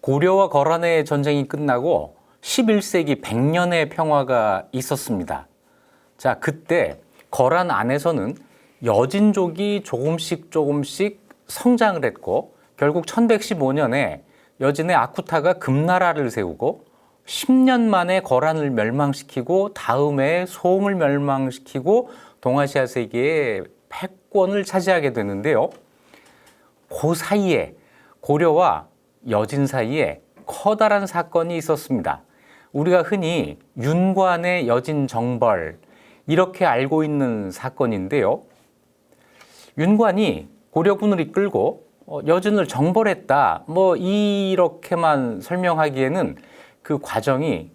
고려와 거란의 전쟁이 끝나고 11세기 100년의 평화가 있었습니다. 자, 그때 거란 안에서는 여진족이 조금씩 성장을 했고 결국 1115년에 여진의 아쿠타가 금나라를 세우고 10년 만에 거란을 멸망시키고 다음에 소음을 멸망시키고 동아시아 세계의 패권을 차지하게 되는데요. 그 사이에 고려와 여진 사이에 커다란 사건이 있었습니다. 우리가 흔히 윤관의 여진 정벌 이렇게 알고 있는 사건인데요. 윤관이 고려군을 이끌고 여진을 정벌했다. 이렇게만 설명하기에는 그 과정이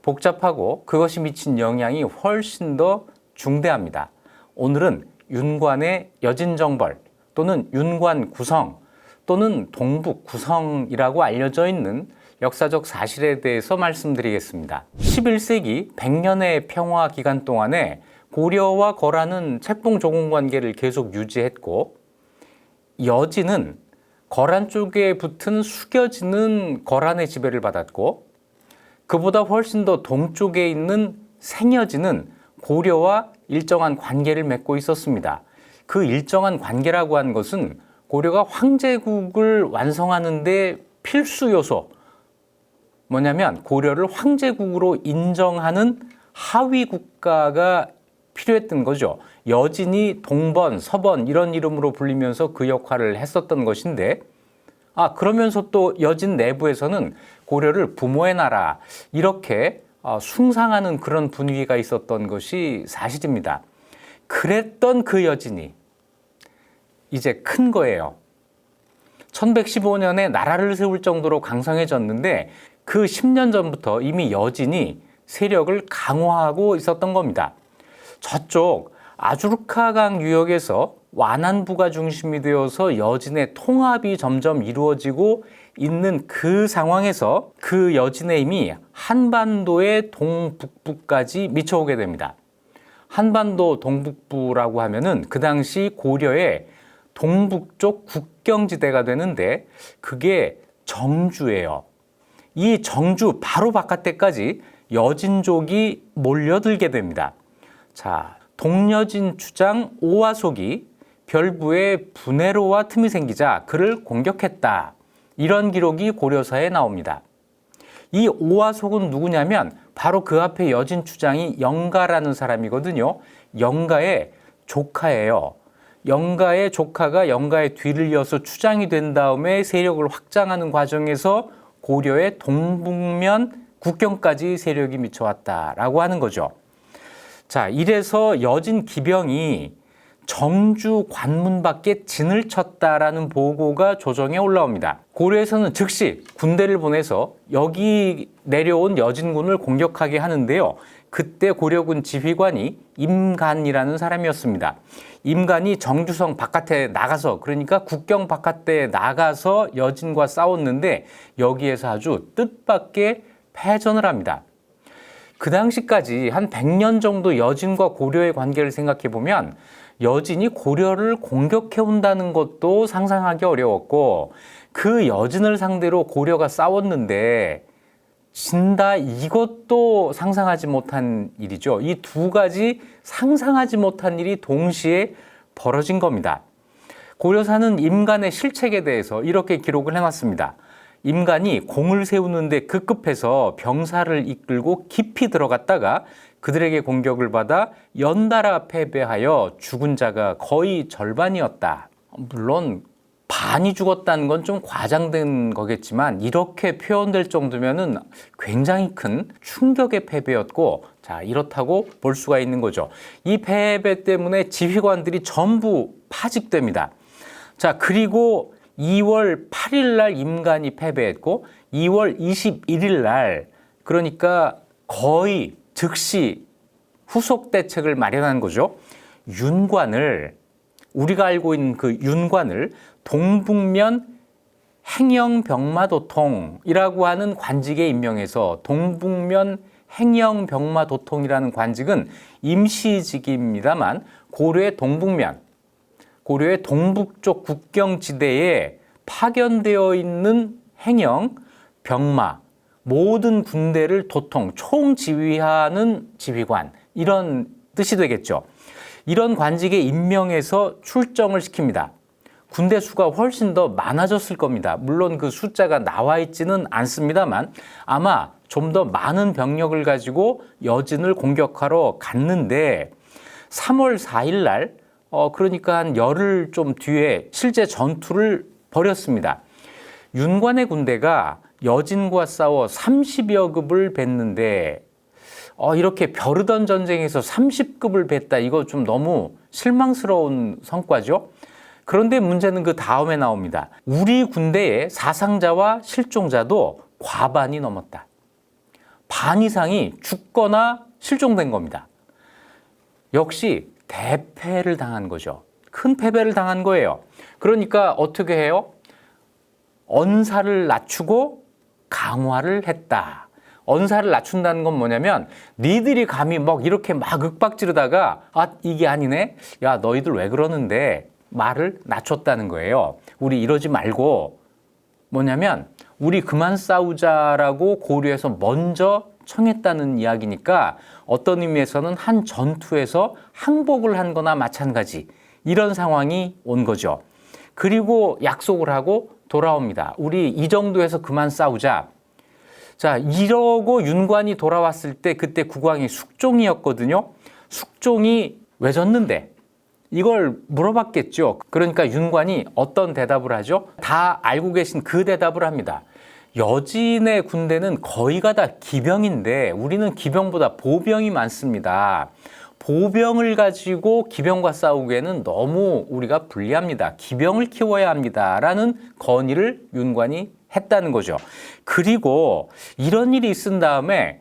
복잡하고 그것이 미친 영향이 훨씬 더 중대합니다. 오늘은 윤관의 여진 정벌 또는 윤관 구성 또는 동북 구성이라고 알려져 있는 역사적 사실에 대해서 말씀드리겠습니다. 11세기 100년의 평화 기간 동안에 고려와 거란은 책봉조공 관계를 계속 유지했고 여진은 거란 쪽에 붙은 숙여진은 거란의 지배를 받았고 그보다 훨씬 더 동쪽에 있는 생여진은 고려와 일정한 관계를 맺고 있었습니다. 그 일정한 관계라고 한 것은 고려가 황제국을 완성하는 데 필수 요소, 뭐냐면 고려를 황제국으로 인정하는 하위 국가가 필요했던 거죠. 여진이 동번, 서번 이런 이름으로 불리면서 그 역할을 했었던 것인데 그러면서 또 여진 내부에서는 고려를 부모의 나라 이렇게 숭상하는 그런 분위기가 있었던 것이 사실입니다. 그랬던 그 여진이 이제 큰 거예요. 1115년에 나라를 세울 정도로 강성해졌는데 그 10년 전부터 이미 여진이 세력을 강화하고 있었던 겁니다. 저쪽 아주르카강 유역에서 완안부가 중심이 되어서 여진의 통합이 점점 이루어지고 있는 그 상황에서 그 여진의 힘이 한반도의 동북부까지 미쳐오게 됩니다. 한반도 동북부라고 하면은 그 당시 고려의 동북쪽 국경지대가 되는데 그게 정주예요. 이 정주 바로 바깥에까지 여진족이 몰려들게 됩니다. 자, 동여진 주장 오화속이 별부에 분해로와 틈이 생기자 그를 공격했다. 이런 기록이 고려사에 나옵니다. 이 오화속은 누구냐면 바로 그 앞에 여진 주장이 영가라는 사람이거든요. 영가의 조카예요. 영가의 조카가 영가의 뒤를 이어서 추장이 된 다음에 세력을 확장하는 과정에서 고려의 동북면 국경까지 세력이 미쳐왔다라고 하는 거죠. 자, 이래서 여진 기병이 정주 관문 밖에 진을 쳤다라는 보고가 조정에 올라옵니다. 고려에서는 즉시 군대를 보내서 여기 내려온 여진군을 공격하게 하는데요. 그때 고려군 지휘관이 임간이라는 사람이었습니다. 임간이 정주성 바깥에 나가서, 그러니까 국경 바깥에 나가서 여진과 싸웠는데 여기에서 아주 뜻밖의 패전을 합니다. 그 당시까지 한 100년 정도 여진과 고려의 관계를 생각해 보면 여진이 고려를 공격해 온다는 것도 상상하기 어려웠고 그 여진을 상대로 고려가 싸웠는데 진다, 이것도 상상하지 못한 일이죠. 이 두 가지 상상하지 못한 일이 동시에 벌어진 겁니다. 고려사는 임간의 실책에 대해서 이렇게 기록을 해놨습니다. 임간이 공을 세우는데 급급해서 병사를 이끌고 깊이 들어갔다가 그들에게 공격을 받아 연달아 패배하여 죽은 자가 거의 절반이었다. 물론 반이 죽었다는 건 좀 과장된 거겠지만 이렇게 표현될 정도면은 굉장히 큰 충격의 패배였고, 자, 이렇다고 볼 수가 있는 거죠. 이 패배 때문에 지휘관들이 전부 파직됩니다. 자, 그리고 2월 8일 날 임간이 패배했고 2월 21일 날, 그러니까 거의 즉시 후속 대책을 마련한 거죠. 윤관을, 우리가 알고 있는 그 윤관을 동북면 행영병마도통이라고 하는 관직에 임명해서, 동북면 행영병마도통이라는 관직은 임시직입니다만 고려의 동북면, 고려의 동북쪽 국경지대에 파견되어 있는 행영 병마, 모든 군대를 도통 총지휘하는 지휘관, 이런 뜻이 되겠죠. 이런 관직에 임명해서 출정을 시킵니다. 군대 수가 훨씬 더 많아졌을 겁니다. 물론 그 숫자가 나와 있지는 않습니다만 아마 좀 더 많은 병력을 가지고 여진을 공격하러 갔는데 3월 4일 날 그러니까 한 열흘 좀 뒤에 실제 전투를 벌였습니다. 윤관의 군대가 여진과 싸워 30여 급을 뱄는데 이렇게 벼르던 전쟁에서 30급을 뱄다. 이거 좀 너무 실망스러운 성과죠. 그런데 문제는 그 다음에 나옵니다. 우리 군대의 사상자와 실종자도 과반이 넘었다. 반 이상이 죽거나 실종된 겁니다. 역시 대패를 당한 거죠. 큰 패배를 당한 거예요. 그러니까 어떻게 해요? 언사를 낮추고 강화를 했다. 언사를 낮춘다는 건 뭐냐면 니들이 감히 막 이렇게 막 윽박지르다가 이게 아니네? 야, 너희들 왜 그러는데? 말을 낮췄다는 거예요. 우리 이러지 말고 뭐냐면 우리 그만 싸우자라고 고려해서 먼저 청했다는 이야기니까 어떤 의미에서는 한 전투에서 항복을 한 거나 마찬가지, 이런 상황이 온 거죠. 그리고 약속을 하고 돌아옵니다. 우리 이 정도에서 그만 싸우자. 자, 이러고 윤관이 돌아왔을 때 그때 국왕이 숙종이었거든요. 숙종이 왜 졌는데? 이걸 물어봤겠죠. 그러니까 윤관이 어떤 대답을 하죠? 다 알고 계신 그 대답을 합니다. 여진의 군대는 거의가 다 기병인데 우리는 기병보다 보병이 많습니다. 보병을 가지고 기병과 싸우기에는 너무 우리가 불리합니다. 기병을 키워야 합니다. 라는 건의를 윤관이 했다는 거죠. 그리고 이런 일이 있은 다음에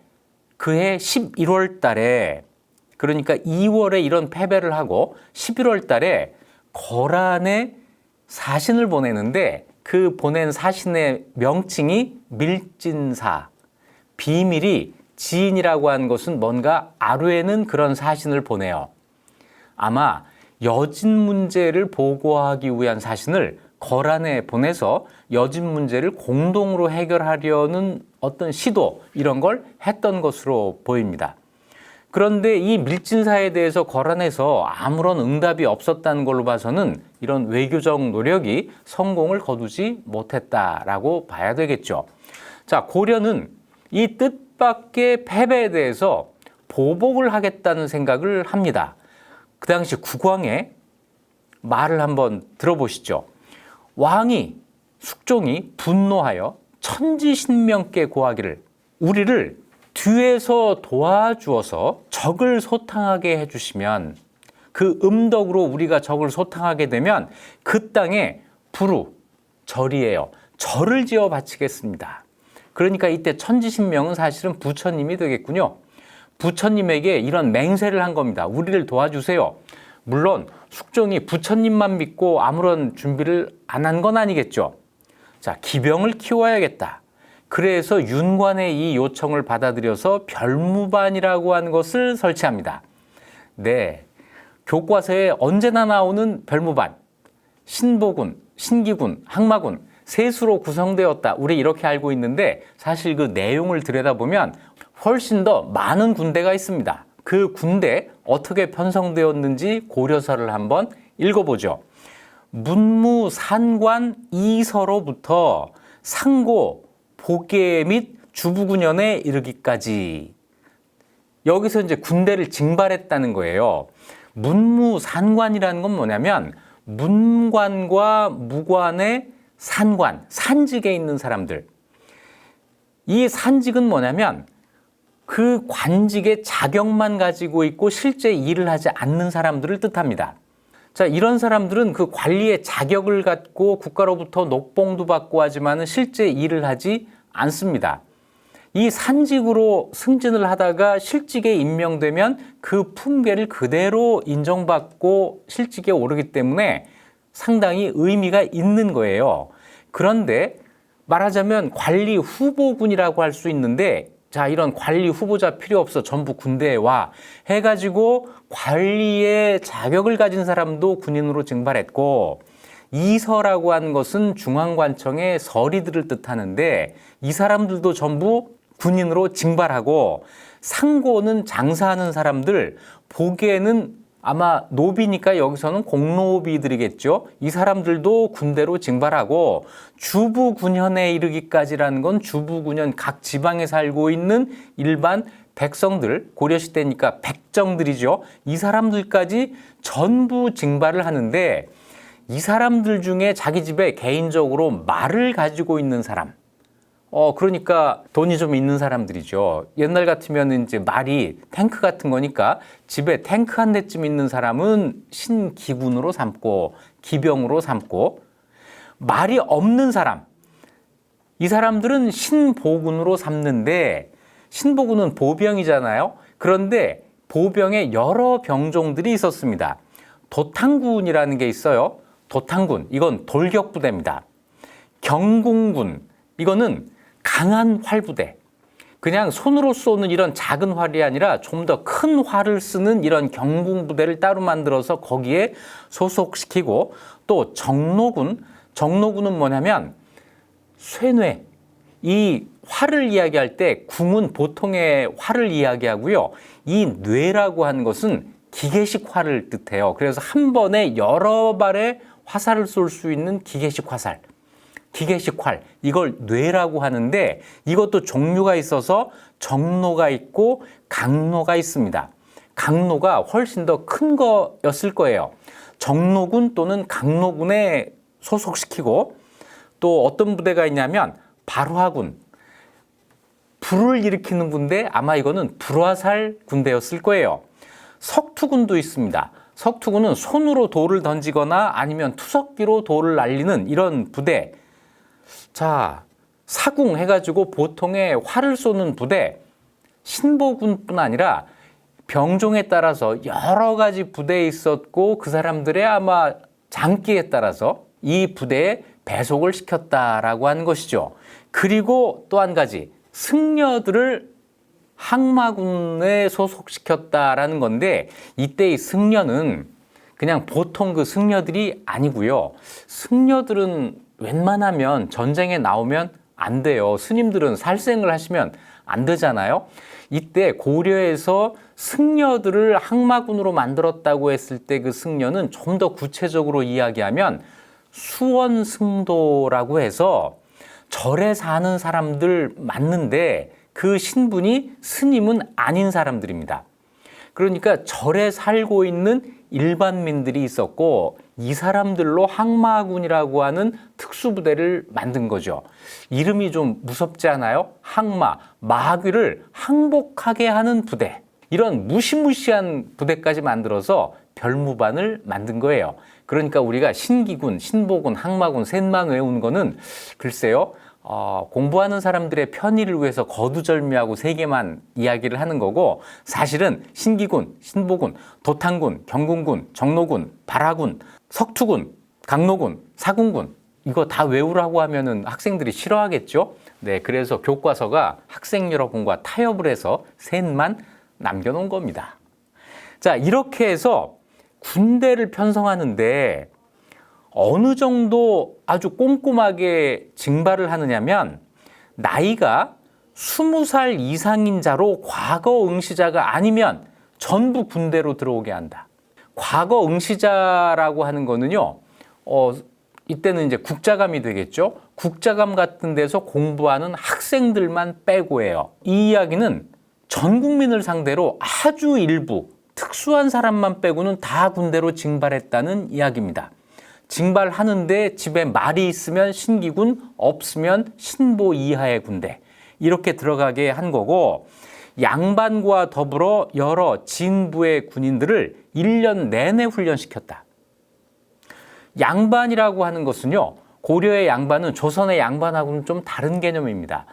그해 11월 달에, 그러니까 2월에 이런 패배를 하고 11월 달에 거란에 사신을 보내는데 그 보낸 사신의 명칭이 밀진사, 비밀이 지인이라고 한 것은 뭔가 아뢰는 그런 사신을 보내요. 아마 여진 문제를 보고하기 위한 사신을 거란에 보내서 여진 문제를 공동으로 해결하려는 어떤 시도, 이런 걸 했던 것으로 보입니다. 그런데 이 밀진사에 대해서 거란에서 아무런 응답이 없었다는 걸로 봐서는 이런 외교적 노력이 성공을 거두지 못했다라고 봐야 되겠죠. 자, 고려는 이 뜻밖의 패배에 대해서 보복을 하겠다는 생각을 합니다. 그 당시 국왕의 말을 한번 들어보시죠. 왕이, 숙종이 분노하여 천지신명께 고하기를, 우리를 뒤에서 도와주어서 적을 소탕하게 해주시면, 그 음덕으로 우리가 적을 소탕하게 되면 그 땅에 부루, 절이에요. 절을 지어 바치겠습니다. 그러니까 이때 천지신명은 사실은 부처님이 되겠군요. 부처님에게 이런 맹세를 한 겁니다. 우리를 도와주세요. 물론 숙종이 부처님만 믿고 아무런 준비를 안 한 건 아니겠죠. 자, 기병을 키워야겠다. 그래서 윤관의 이 요청을 받아들여서 별무반이라고 하는 것을 설치합니다. 네, 교과서에 언제나 나오는 별무반, 신보군, 신기군, 항마군, 셋으로 구성되었다. 우리 이렇게 알고 있는데 사실 그 내용을 들여다보면 훨씬 더 많은 군대가 있습니다. 그 군대 어떻게 편성되었는지 고려서를 한번 읽어보죠. 문무산관 이서로부터 상고, 보계 및 주부군현에 이르기까지, 여기서 이제 군대를 징발했다는 거예요. 문무산관이라는 건 뭐냐면 문관과 무관의 산관, 산직에 있는 사람들. 이 산직은 뭐냐면 그 관직의 자격만 가지고 있고 실제 일을 하지 않는 사람들을 뜻합니다. 자, 이런 사람들은 그 관리의 자격을 갖고 국가로부터 녹봉도 받고 하지만 실제 일을 하지 않습니다. 이 산직으로 승진을 하다가 실직에 임명되면 그 품계를 그대로 인정받고 실직에 오르기 때문에 상당히 의미가 있는 거예요. 그런데 말하자면 관리 후보군이라고 할 수 있는데, 자, 이런 관리 후보자 필요 없어, 전부 군대에 와 해가지고 관리의 자격을 가진 사람도 군인으로 징발했고, 이서라고 하는 것은 중앙관청의 서리들을 뜻하는데 이 사람들도 전부 군인으로 징발하고 상고는 장사하는 사람들, 보기에는 아마 노비니까 여기서는 공노비들이겠죠. 이 사람들도 군대로 징발하고 주부군현에 이르기까지라는 건 주부군현 각 지방에 살고 있는 일반 백성들, 고려시대니까 백정들이죠. 이 사람들까지 전부 징발을 하는데 이 사람들 중에 자기 집에 개인적으로 말을 가지고 있는 사람, 그러니까 돈이 좀 있는 사람들이죠. 옛날 같으면 이제 말이 탱크 같은 거니까 집에 탱크 한 대쯤 있는 사람은 신기군으로 삼고 기병으로 삼고, 말이 없는 사람, 이 사람들은 신보군으로 삼는데, 신보군은 보병이잖아요. 그런데 보병에 여러 병종들이 있었습니다. 도탕군이라는 게 있어요. 도탕군, 이건 돌격부대입니다. 경궁군, 이거는 강한 활부대. 그냥 손으로 쏘는 이런 작은 활이 아니라 좀 더 큰 활을 쓰는 이런 경궁부대를 따로 만들어서 거기에 소속시키고, 또 정노군, 정노군은 뭐냐면 쇠뇌, 이 활을 이야기할 때 궁은 보통의 활을 이야기하고요. 이 뇌라고 하는 것은 기계식 활을 뜻해요. 그래서 한 번에 여러 발의 화살을 쏠 수 있는 기계식 화살, 기계식 활, 이걸 뇌라고 하는데 이것도 종류가 있어서 정노가 있고 강노가 있습니다. 강노가 훨씬 더 큰 거였을 거예요. 정노군 또는 강노군에 소속시키고, 또 어떤 부대가 있냐면 발화군, 불을 일으키는 군대, 아마 이거는 불화살 군대였을 거예요. 석투군도 있습니다. 석투군은 손으로 돌을 던지거나 아니면 투석기로 돌을 날리는 이런 부대. 자, 사궁 해가지고 보통의 활을 쏘는 부대, 신보군뿐 아니라 병종에 따라서 여러 가지 부대에 있었고 그 사람들의 아마 장기에 따라서 이 부대에 배속을 시켰다라고 하는 것이죠. 그리고 또 한 가지, 승려들을 항마군에 소속시켰다라는 건데, 이때의 승려는 그냥 보통 그 승려들이 아니고요. 승려들은 웬만하면 전쟁에 나오면 안 돼요. 스님들은 살생을 하시면 안 되잖아요. 이때 고려에서 승려들을 항마군으로 만들었다고 했을 때 그 승려는 좀 더 구체적으로 이야기하면 수원승도라고 해서 절에 사는 사람들 맞는데 그 신분이 스님은 아닌 사람들입니다. 그러니까 절에 살고 있는 일반민들이 있었고 이 사람들로 항마군이라고 하는 특수부대를 만든 거죠. 이름이 좀 무섭지 않아요? 항마, 마귀를 항복하게 하는 부대. 이런 무시무시한 부대까지 만들어서 별무반을 만든 거예요. 그러니까 우리가 신기군, 신보군, 항마군 셋만 외우는 거는 글쎄요, 공부하는 사람들의 편의를 위해서 거두절미하고 세 개만 이야기를 하는 거고, 사실은 신기군, 신보군, 도탕군, 경궁군, 정노군, 발화군, 석투군, 강노군, 사궁군, 이거 다 외우라고 하면은 학생들이 싫어하겠죠? 네, 그래서 교과서가 학생 여러분과 타협을 해서 셋만 남겨놓은 겁니다. 자, 이렇게 해서 군대를 편성하는데 어느 정도 아주 꼼꼼하게 징발을 하느냐면, 나이가 20살 이상인 자로 과거 응시자가 아니면 전부 군대로 들어오게 한다. 과거 응시자라고 하는 거는요, 이때는 이제 국자감이 되겠죠. 국자감 같은 데서 공부하는 학생들만 빼고 해요. 이 이야기는 전 국민을 상대로 아주 일부 특수한 사람만 빼고는 다 군대로 징발했다는 이야기입니다. 징발하는데 집에 말이 있으면 신기군, 없으면 신보 이하의 군대, 이렇게 들어가게 한 거고, 양반과 더불어 여러 진부의 군인들을 1년 내내 훈련시켰다. 양반이라고 하는 것은요, 고려의 양반은 조선의 양반하고는 좀 다른 개념입니다.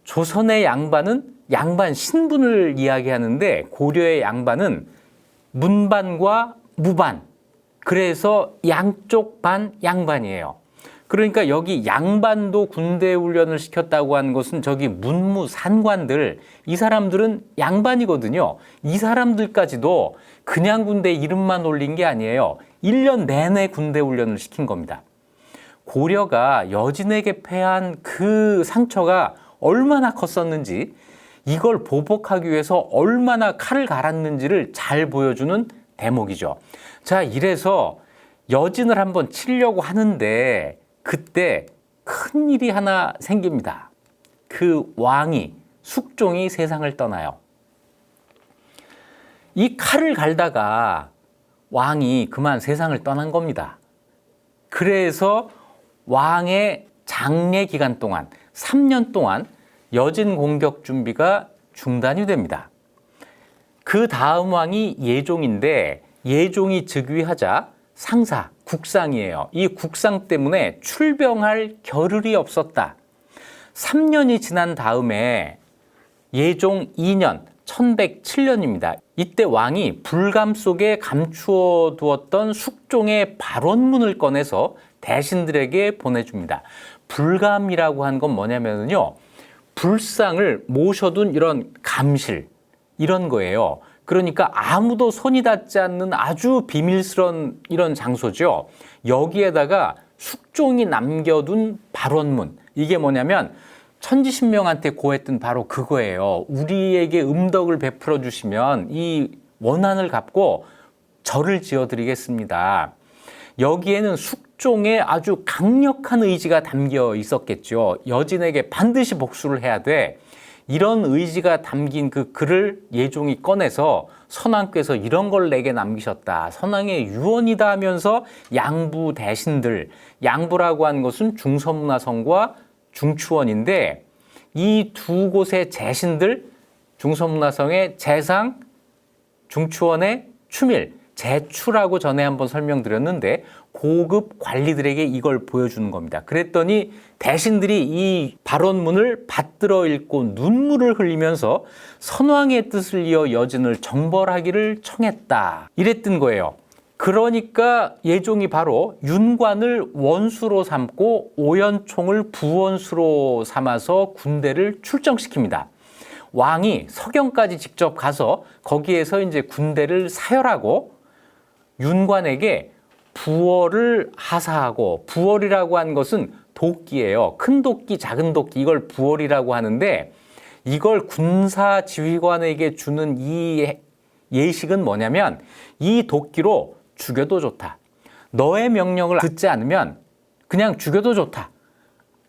조선의 양반은 양반 신분을 이야기하는데 고려의 양반은 문반과 무반, 그래서 양쪽 반 양반이에요. 그러니까 여기 양반도 군대 훈련을 시켰다고 하는 것은 저기 문무산관들, 이 사람들은 양반이거든요. 이 사람들까지도 그냥 군대 이름만 올린 게 아니에요. 1년 내내 군대 훈련을 시킨 겁니다. 고려가 여진에게 패한 그 상처가 얼마나 컸었는지, 이걸 보복하기 위해서 얼마나 칼을 갈았는지를 잘 보여주는 대목이죠. 자, 이래서 여진을 한번 치려고 하는데 그때 큰 일이 하나 생깁니다. 그 왕이, 숙종이 세상을 떠나요. 이 칼을 갈다가 왕이 그만 세상을 떠난 겁니다. 그래서 왕의 장례 기간 동안 3년 동안 여진 공격 준비가 중단이 됩니다. 그 다음 왕이 예종인데, 예종이 즉위하자 상사, 국상이에요. 이 국상 때문에 출병할 겨를이 없었다. 3년이 지난 다음에 예종 2년 1107년입니다. 이때 왕이 불감 속에 감추어 두었던 숙종의 발원문을 꺼내서 대신들에게 보내줍니다. 불감이라고 한 건 뭐냐면요, 불상을 모셔둔 이런 감실, 이런 거예요. 그러니까 아무도 손이 닿지 않는 아주 비밀스러운 이런 장소죠. 여기에다가 숙종이 남겨둔 발원문, 이게 뭐냐면 천지신명한테 고했던 바로 그거예요. 우리에게 음덕을 베풀어 주시면 이 원한을 갚고 절을 지어드리겠습니다. 여기에는 숙종의 아주 강력한 의지가 담겨 있었겠죠. 여진에게 반드시 복수를 해야 돼. 이런 의지가 담긴 그 글을 예종이 꺼내서 선왕께서 이런 걸 내게 남기셨다. 선왕의 유언이다 하면서 양부 대신들, 양부라고 하는 것은 중서문화성과 중추원인데, 이 두 곳의 재신들, 중서문화성의 재상, 중추원의 추밀, 제추라고 전에 한번 설명드렸는데, 고급 관리들에게 이걸 보여주는 겁니다. 그랬더니 대신들이 이 발언문을 받들어 읽고 눈물을 흘리면서 선왕의 뜻을 이어 여진을 정벌하기를 청했다, 이랬던 거예요. 그러니까 예종이 바로 윤관을 원수로 삼고 오연총을 부원수로 삼아서 군대를 출정시킵니다. 왕이 서경까지 직접 가서 거기에서 이제 군대를 사열하고 윤관에게 부월을 하사하고, 부월이라고 하는 것은 도끼예요. 큰 도끼, 작은 도끼, 이걸 부월이라고 하는데, 이걸 군사 지휘관에게 주는 이 예식은 뭐냐면, 이 도끼로 죽여도 좋다. 너의 명령을 듣지 않으면 그냥 죽여도 좋다.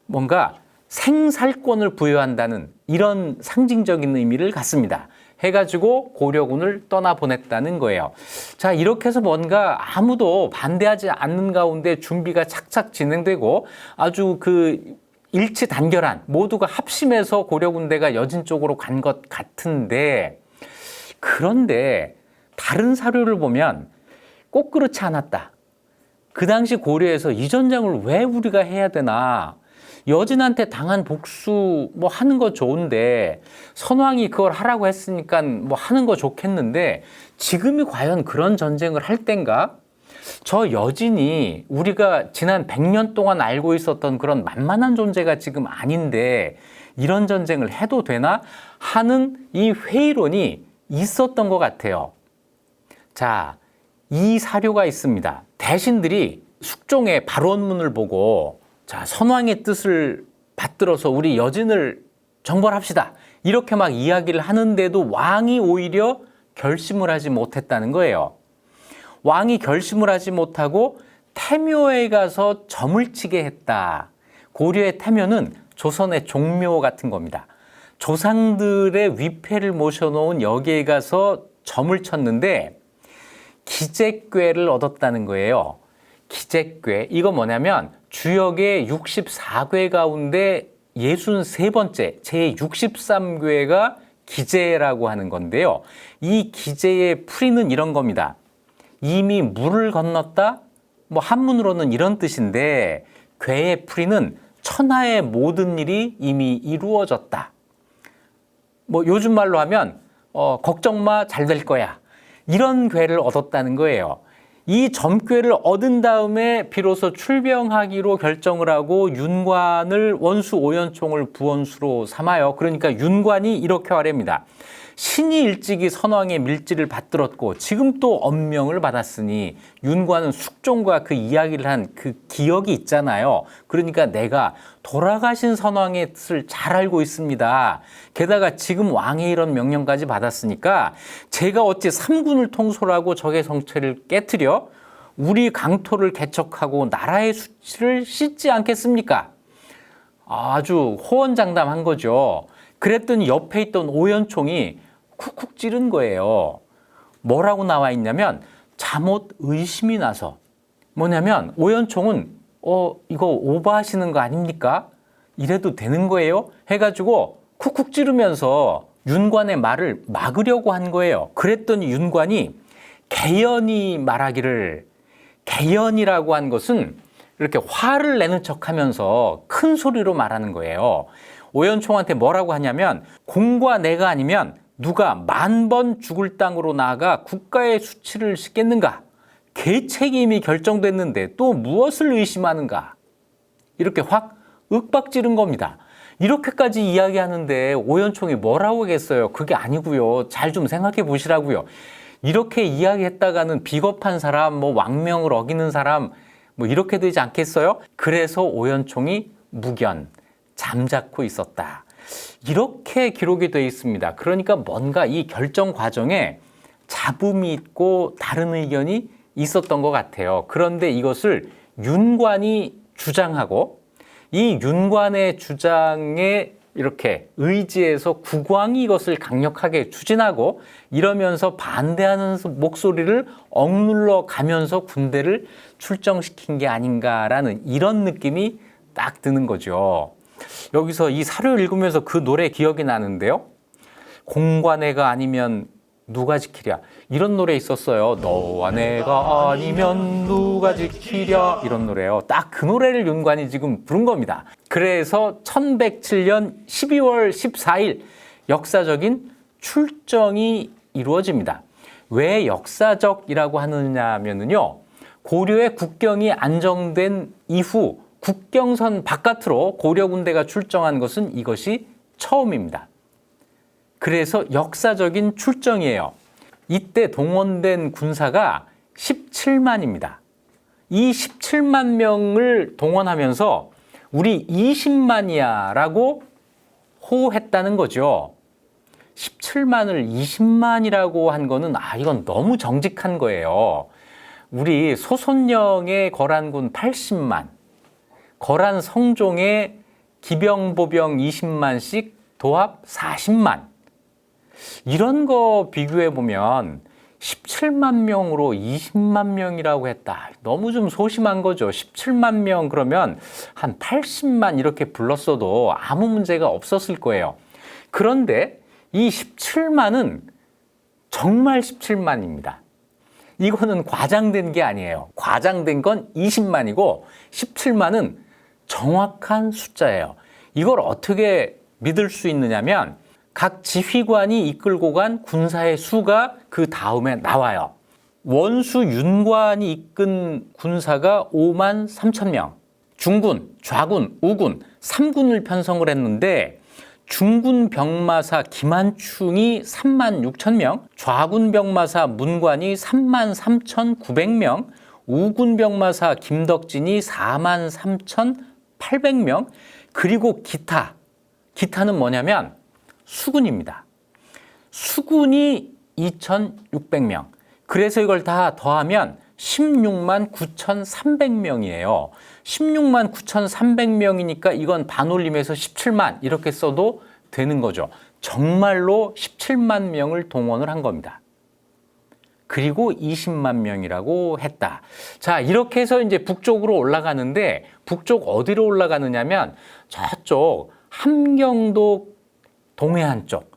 뭔가 생살권을 부여한다는 이런 상징적인 의미를 갖습니다. 해가지고 고려군을 떠나보냈다는 거예요. 자, 이렇게 해서 뭔가 아무도 반대하지 않는 가운데 준비가 착착 진행되고 아주 그 일치단결한, 모두가 합심해서 고려군대가 여진 쪽으로 간 것 같은데, 그런데 다른 사료를 보면 꼭 그렇지 않았다. 그 당시 고려에서 이 전쟁을 왜 우리가 해야 되나? 여진한테 당한 복수 뭐 하는 거 좋은데, 선왕이 그걸 하라고 했으니까 뭐 하는 거 좋겠는데, 지금이 과연 그런 전쟁을 할 땐가? 저 여진이 우리가 지난 100년 동안 알고 있었던 그런 만만한 존재가 지금 아닌데 이런 전쟁을 해도 되나 하는 이 회의론이 있었던 것 같아요. 자, 이 사료가 있습니다. 대신들이 숙종의 발원문을 보고, 자, 선왕의 뜻을 받들어서 우리 여진을 정벌합시다, 이렇게 막 이야기를 하는데도 왕이 오히려 결심을 하지 못했다는 거예요. 왕이 결심을 하지 못하고 태묘에 가서 점을 치게 했다. 고려의 태묘는 조선의 종묘 같은 겁니다. 조상들의 위패를 모셔놓은 여기에 가서 점을 쳤는데 기재궤를 얻었다는 거예요. 기재궤, 이거 뭐냐면 주역의 64궤 가운데 63번째 제63궤가 기재라고 하는 건데요. 이 기재의 풀이는 이런 겁니다. 이미 물을 건넜다? 뭐 한문으로는 이런 뜻인데, 궤의 풀이는 천하의 모든 일이 이미 이루어졌다. 뭐 요즘 말로 하면 걱정 마, 잘 될 거야, 이런 궤를 얻었다는 거예요. 이 점괘를 얻은 다음에 비로소 출병하기로 결정을 하고 윤관을 원수 오연총을 부원수로 삼아요. 그러니까 윤관이 이렇게 말합니다. 신이 일찍이 선왕의 밀지를 받들었고 지금 또 엄명을 받았으니 윤과는 숙종과 그 이야기를 한 그 기억이 있잖아요. 그러니까 내가 돌아가신 선왕의 뜻을 잘 알고 있습니다. 게다가 지금 왕의 이런 명령까지 받았으니까 제가 어찌 삼군을 통솔하고 적의 성체를 깨트려 우리 강토를 개척하고 나라의 수치를 씻지 않겠습니까? 아주 호언장담한 거죠. 그랬더니 옆에 있던 오연총이 쿡쿡 찌른 거예요. 뭐라고 나와 있냐면 잠옷 의심이 나서, 뭐냐면 오연총은 이거 오버하시는 거 아닙니까? 이래도 되는 거예요? 해가지고 쿡쿡 찌르면서 윤관의 말을 막으려고 한 거예요. 그랬더니 윤관이 개연히 말하기를, 개연이라고 한 것은 이렇게 화를 내는 척하면서 큰 소리로 말하는 거예요. 오연총한테 뭐라고 하냐면 공과 내가 아니면 누가 10,000번 죽을 땅으로 나아가 국가의 수치를 씻겠는가? 계책임이 결정됐는데 또 무엇을 의심하는가? 이렇게 확 윽박지른 겁니다. 이렇게까지 이야기하는데 오연총이 뭐라고 하겠어요? 그게 아니고요. 잘 좀 생각해 보시라고요. 이렇게 이야기했다가는 비겁한 사람, 뭐 왕명을 어기는 사람, 뭐 이렇게 되지 않겠어요? 그래서 오연총이 무견, 잠자코 있었다. 이렇게 기록이 되어 있습니다. 그러니까 뭔가 이 결정 과정에 잡음이 있고 다른 의견이 있었던 것 같아요. 그런데 이것을 윤관이 주장하고 이 윤관의 주장에 이렇게 의지해서 국왕이 이것을 강력하게 추진하고 이러면서 반대하는 목소리를 억눌러 가면서 군대를 출정시킨 게 아닌가라는 이런 느낌이 딱 드는 거죠. 여기서 이 사료 읽으면서 그 노래 기억이 나는데요. 공과 내가 아니면 누가 지키랴, 이런 노래 있었어요. 너와 내가 아니면 누가 지키랴, 이런 노래요. 딱 그 노래를 윤관이 지금 부른 겁니다. 그래서 1107년 12월 14일 역사적인 출정이 이루어집니다. 왜 역사적이라고 하느냐면요, 고려의 국경이 안정된 이후 국경선 바깥으로 고려 군대가 출정한 것은 이것이 처음입니다. 그래서 역사적인 출정이에요. 이때 동원된 군사가 17만입니다. 이 17만 명을 동원하면서 우리 20만이야 라고 호했다는 거죠. 17만을 20만이라고 한 거는 이건 너무 정직한 거예요. 우리 소손령의 거란군 80만, 거란 성종의 기병보병 20만씩 도합 40만. 이런 거 비교해 보면 17만 명으로 20만 명이라고 했다. 너무 좀 소심한 거죠. 17만 명 그러면 한 80만 이렇게 불렀어도 아무 문제가 없었을 거예요. 그런데 이 17만은 정말 17만입니다. 이거는 과장된 게 아니에요. 과장된 건 20만이고 17만은 정확한 숫자예요. 이걸 어떻게 믿을 수 있느냐면 각 지휘관이 이끌고 간 군사의 수가 그 다음에 나와요. 원수 윤관이 이끈 군사가 5만 3천 명, 중군, 좌군, 우군 3군을 편성을 했는데 중군 병마사 김한충이 3만 6천 명, 좌군 병마사 문관이 3만 3,900명, 우군 병마사 김덕진이 4만 3,800명, 그리고 기타는 뭐냐면 수군입니다. 수군이 2,600명. 그래서 이걸 다 더하면 16만 9,300명이에요. 16만 9,300명이니까 이건 반올림해서 17만 이렇게 써도 되는 거죠. 정말로 17만 명을 동원을 한 겁니다. 그리고 20만 명이라고 했다. 자, 이렇게 해서 이제 북쪽으로 올라가는데 북쪽 어디로 올라가느냐면 저쪽 함경도 동해안 쪽,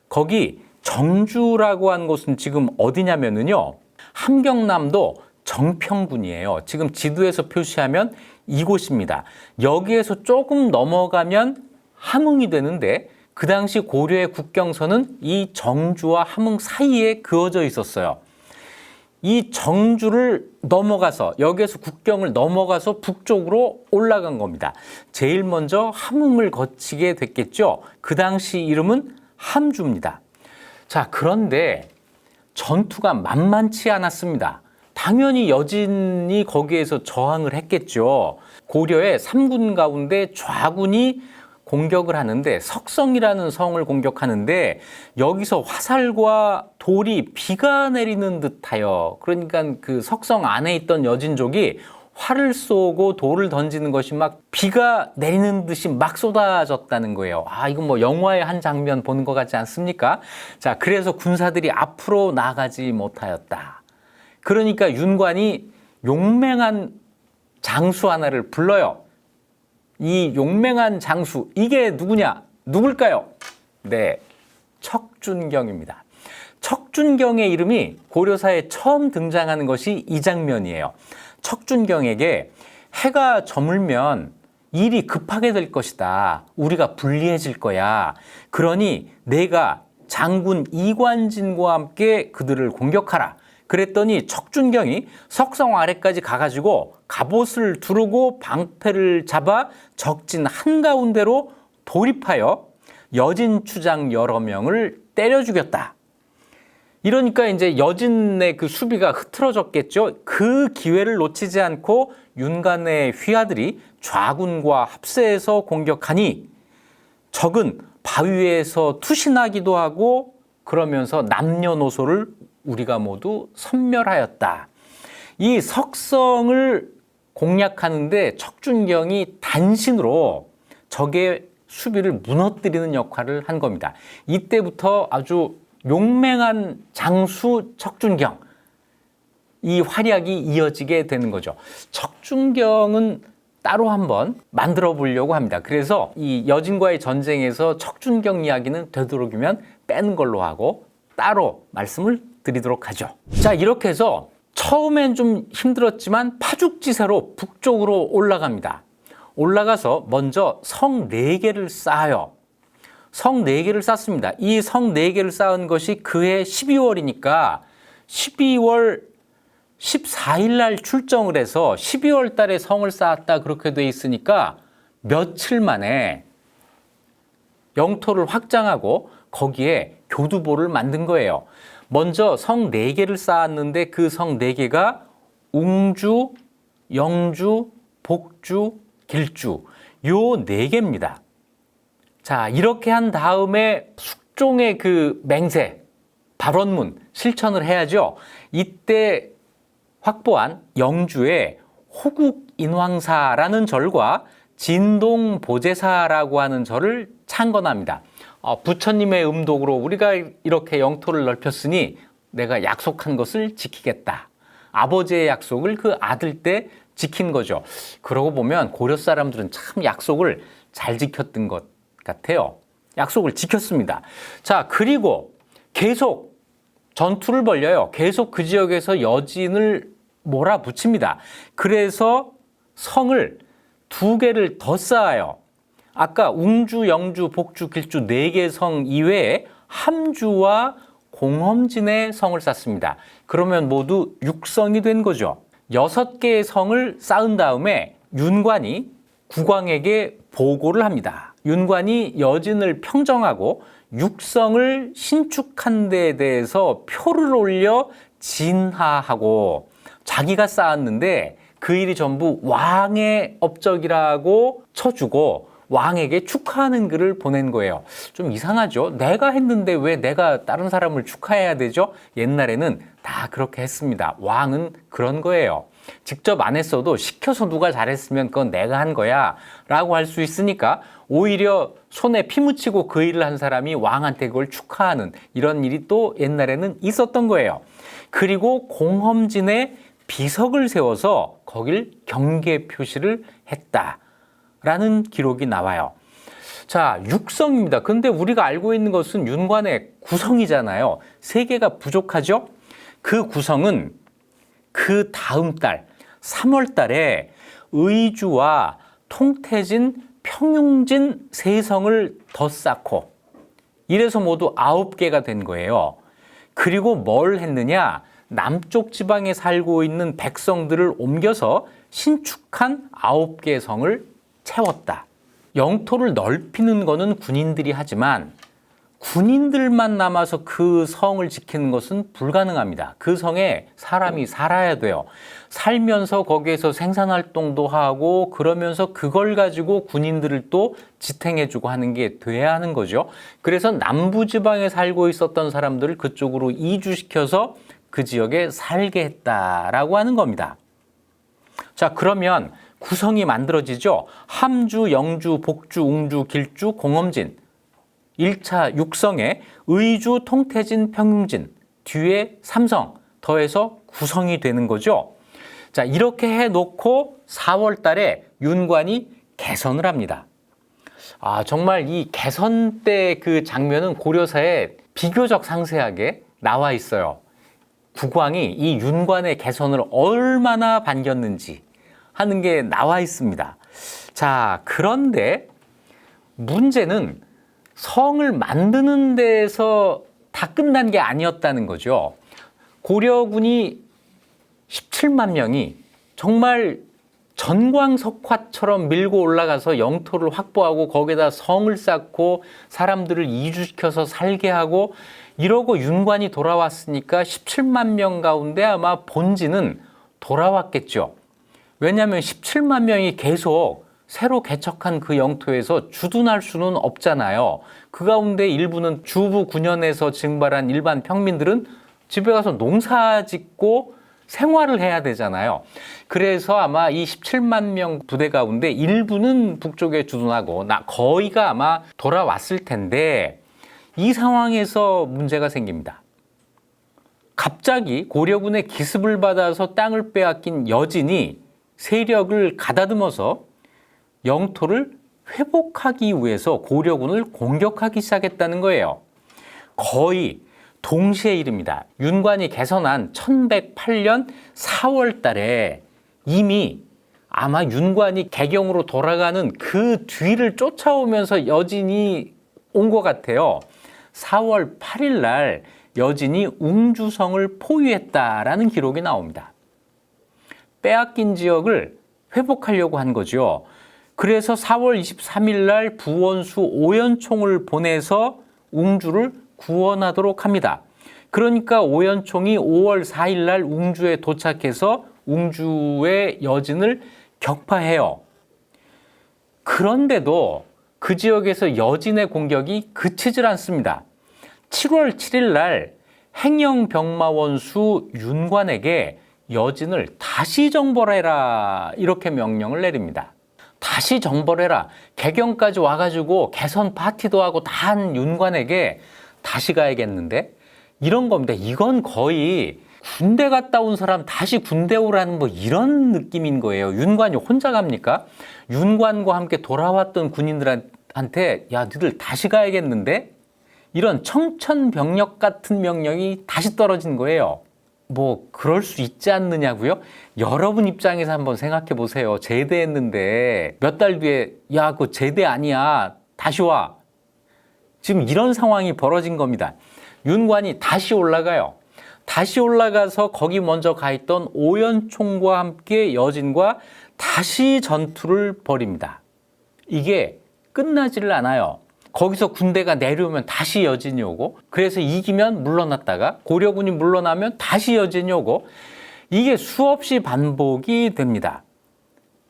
거기 정주라고 한 곳은 지금 어디냐면은요, 함경남도 정평군이에요. 지금 지도에서 표시하면 이곳입니다. 여기에서 조금 넘어가면 함흥이 되는데 그 당시 고려의 국경선은 이 정주와 함흥 사이에 그어져 있었어요. 이 정주를 넘어가서 여기에서 국경을 넘어가서 북쪽으로 올라간 겁니다. 제일 먼저 함흥을 거치게 됐겠죠. 그 당시 이름은 함주입니다. 자, 그런데 전투가 만만치 않았습니다. 당연히 여진이 거기에서 저항을 했겠죠. 고려의 3군 가운데 좌군이 공격을 하는데 석성이라는 성을 공격하는데 여기서 화살과 돌이 비가 내리는 듯하여, 그러니까 그 석성 안에 있던 여진족이 활을 쏘고 돌을 던지는 것이 막 비가 내리는 듯이 막 쏟아졌다는 거예요. 아, 이건 뭐 영화의 한 장면 보는 것 같지 않습니까? 자, 그래서 군사들이 앞으로 나가지 못하였다. 그러니까 윤관이 용맹한 장수 하나를 불러요. 이 용맹한 장수, 이게 누구냐? 누굴까요? 네, 척준경입니다. 척준경의 이름이 고려사에 처음 등장하는 것이 이 장면이에요. 척준경에게 해가 저물면 일이 급하게 될 것이다. 우리가 불리해질 거야. 그러니 내가 장군 이관진과 함께 그들을 공격하라. 그랬더니 척준경이 석성 아래까지 가가지고 갑옷을 두르고 방패를 잡아 적진 한가운데로 돌입하여 여진 추장 여러 명을 때려 죽였다. 이러니까 이제 여진의 그 수비가 흐트러졌겠죠. 그 기회를 놓치지 않고 윤관의 휘하들이 좌군과 합세해서 공격하니 적은 바위에서 투신하기도 하고 그러면서 남녀노소를 우리가 모두 섬멸하였다. 이 석성을 공략하는데 척준경이 단신으로 적의 수비를 무너뜨리는 역할을 한 겁니다. 이때부터 아주 용맹한 장수 척준경, 이 활약이 이어지게 되는 거죠. 척준경은 따로 한번 만들어 보려고 합니다. 그래서 이 여진과의 전쟁에서 척준경 이야기는 되도록이면 빼는 걸로 하고 따로 말씀을 드리도록 하죠. 자, 이렇게 해서 처음엔 좀 힘들었지만 파죽지세로 북쪽으로 올라갑니다. 올라가서 먼저 성 4개를 쌓아요. 성 4개를 쌓습니다. 이 성 4개를 쌓은 것이 그해 12월이니까 12월 14일 날 출정을 해서 12월 달에 성을 쌓았다 그렇게 돼 있으니까 며칠 만에 영토를 확장하고 거기에 교두보를 만든 거예요. 먼저 성 4개를 쌓았는데 그 성 4개가 웅주, 영주, 복주, 길주, 요 4개입니다. 자, 이렇게 한 다음에 숙종의 그 맹세, 발원문 실천을 해야죠. 이때 확보한 영주에 호국인왕사라는 절과 진동보제사라고 하는 절을 창건합니다. 부처님의 음독으로 우리가 이렇게 영토를 넓혔으니 내가 약속한 것을 지키겠다. 아버지의 약속을 그 아들 때 지킨 거죠. 그러고 보면 고려 사람들은 참 약속을 잘 지켰던 것 같아요. 약속을 지켰습니다. 자, 그리고 계속 전투를 벌려요. 계속 그 지역에서 여진을 몰아붙입니다. 그래서 성을 2개를 더 쌓아요. 아까 웅주, 영주, 복주, 길주 4개 성 이외에 함주와 공험진의 성을 쌓습니다. 그러면 모두 6성이 된 거죠. 6개의 성을 쌓은 다음에 윤관이 국왕에게 보고를 합니다. 윤관이 여진을 평정하고 육성을 신축한 데에 대해서 표를 올려 진하하고, 자기가 쌓았는데 그 일이 전부 왕의 업적이라고 쳐주고 왕에게 축하하는 글을 보낸 거예요. 좀 이상하죠? 내가 했는데 왜 내가 다른 사람을 축하해야 되죠? 옛날에는 다 그렇게 했습니다. 왕은 그런 거예요. 직접 안 했어도 시켜서 누가 잘했으면 그건 내가 한 거야 라고 할 수 있으니까 오히려 손에 피 묻히고 그 일을 한 사람이 왕한테 그걸 축하하는 이런 일이 또 옛날에는 있었던 거예요. 그리고 공험진에 비석을 세워서 거길 경계 표시를 했다라는 기록이 나와요. 자, 6성입니다. 근데 우리가 알고 있는 것은 윤관의 9성이잖아요. 3개가 부족하죠? 그 9성은 그 다음 달 3월 달에 의주와 통태진, 평용진 3성을 더 쌓고 이래서 모두 9개가 된 거예요. 그리고 뭘 했느냐? 남쪽 지방에 살고 있는 백성들을 옮겨서 신축한 9개 성을 채웠다. 영토를 넓히는 거는 군인들이 하지만 군인들만 남아서 그 성을 지키는 것은 불가능합니다. 그 성에 사람이 살아야 돼요. 살면서 거기에서 생산활동도 하고 그러면서 그걸 가지고 군인들을 또 지탱해주고 하는 게 돼야 하는 거죠. 그래서 남부지방에 살고 있었던 사람들을 그쪽으로 이주시켜서 그 지역에 살게 했다라고 하는 겁니다. 자, 그러면 구성이 만들어지죠. 함주, 영주, 복주, 웅주, 길주, 공엄진. 1차 육성에 의주, 통태진, 평융진, 뒤에 삼성 더해서 구성이 되는 거죠. 자, 이렇게 해놓고 4월 달에 윤관이 개선을 합니다. 정말 이 개선 때 그 장면은 고려사에 비교적 상세하게 나와 있어요. 국왕이 이 윤관의 개선을 얼마나 반겼는지 하는 게 나와 있습니다. 자, 그런데 문제는 성을 만드는 데에서 다 끝난 게 아니었다는 거죠. 고려군이 17만 명이 정말 전광석화처럼 밀고 올라가서 영토를 확보하고 거기에다 성을 쌓고 사람들을 이주시켜서 살게 하고 이러고 윤관이 돌아왔으니까 17만 명 가운데 아마 본진은 돌아왔겠죠. 왜냐하면 17만 명이 계속 새로 개척한 그 영토에서 주둔할 수는 없잖아요. 그 가운데 일부는 주부 9년에서 증발한 일반 평민들은 집에 가서 농사 짓고 생활을 해야 되잖아요. 그래서 아마 이 17만 명 부대 가운데 일부는 북쪽에 주둔하고 거의가 아마 돌아왔을 텐데 이 상황에서 문제가 생깁니다. 갑자기 고려군의 기습을 받아서 땅을 빼앗긴 여진이 세력을 가다듬어서 영토를 회복하기 위해서 고려군을 공격하기 시작했다는 거예요. 거의 동시에 일입니다. 윤관이 개선한 1108년 4월 달에 이미 아마 윤관이 개경으로 돌아가는 그 뒤를 쫓아오면서 여진이 온 것 같아요. 4월 8일 날 여진이 웅주성을 포위했다라는 기록이 나옵니다. 빼앗긴 지역을 회복하려고 한 거죠. 그래서 4월 23일 날 부원수 오연총을 보내서 웅주를 구원하도록 합니다. 그러니까 오연총이 5월 4일 날 웅주에 도착해서 웅주의 여진을 격파해요. 그런데도 그 지역에서 여진의 공격이 그치질 않습니다. 7월 7일 날 행영병마원수 윤관에게 여진을 다시 정벌해라 이렇게 명령을 내립니다. 다시 정벌해라. 개경까지 와가지고 개선 파티도 하고 다 한 윤관에게 다시 가야겠는데? 이런 겁니다. 이건 거의 군대 갔다 온 사람 다시 군대 오라는 뭐 이런 느낌인 거예요. 윤관이 혼자 갑니까? 윤관과 함께 돌아왔던 군인들한테 야, 너희들 다시 가야겠는데? 이런 청천벽력 같은 명령이 다시 떨어진 거예요. 뭐 그럴 수 있지 않느냐고요? 여러분 입장에서 한번 생각해 보세요. 제대했는데 몇 달 뒤에 야, 그거 제대 아니야. 다시 와. 지금 이런 상황이 벌어진 겁니다. 윤관이 다시 올라가요. 다시 올라가서 거기 먼저 가 있던 오연총과 함께 여진과 다시 전투를 벌입니다. 이게 끝나지를 않아요. 거기서 군대가 내려오면 다시 여진이 오고, 그래서 이기면 물러났다가 고려군이 물러나면 다시 여진이 오고, 이게 수없이 반복이 됩니다.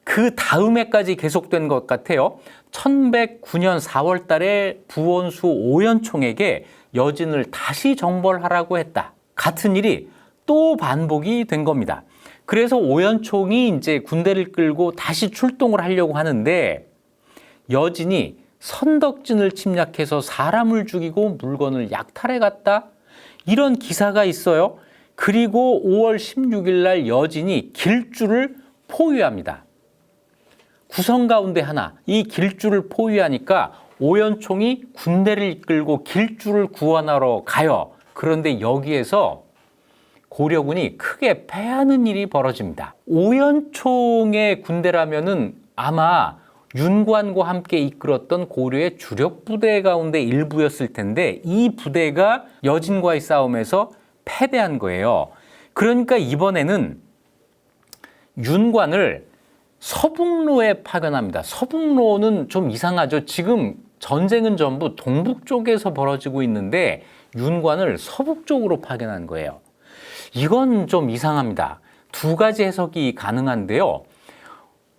그 다음해까지 계속된 것 같아요. 1109년 4월 달에 부원수 오연총에게 여진을 다시 정벌하라고 했다. 같은 일이 또 반복이 된 겁니다. 그래서 오연총이 이제 군대를 끌고 다시 출동을 하려고 하는데 여진이 선덕진을 침략해서 사람을 죽이고 물건을 약탈해 갔다. 이런 기사가 있어요. 그리고 5월 16일 날 여진이 길주를 포위합니다. 구성 가운데 하나, 이 길주를 포위하니까 오연총이 군대를 이끌고 길주를 구원하러 가요. 그런데 여기에서 고려군이 크게 패하는 일이 벌어집니다. 오연총의 군대라면은 아마 윤관과 함께 이끌었던 고려의 주력 부대 가운데 일부였을 텐데 이 부대가 여진과의 싸움에서 패배한 거예요. 그러니까 이번에는 윤관을 서북로에 파견합니다. 서북로는 좀 이상하죠. 지금 전쟁은 전부 동북 쪽에서 벌어지고 있는데 윤관을 서북 쪽으로 파견한 거예요. 이건 좀 이상합니다. 두 가지 해석이 가능한데요.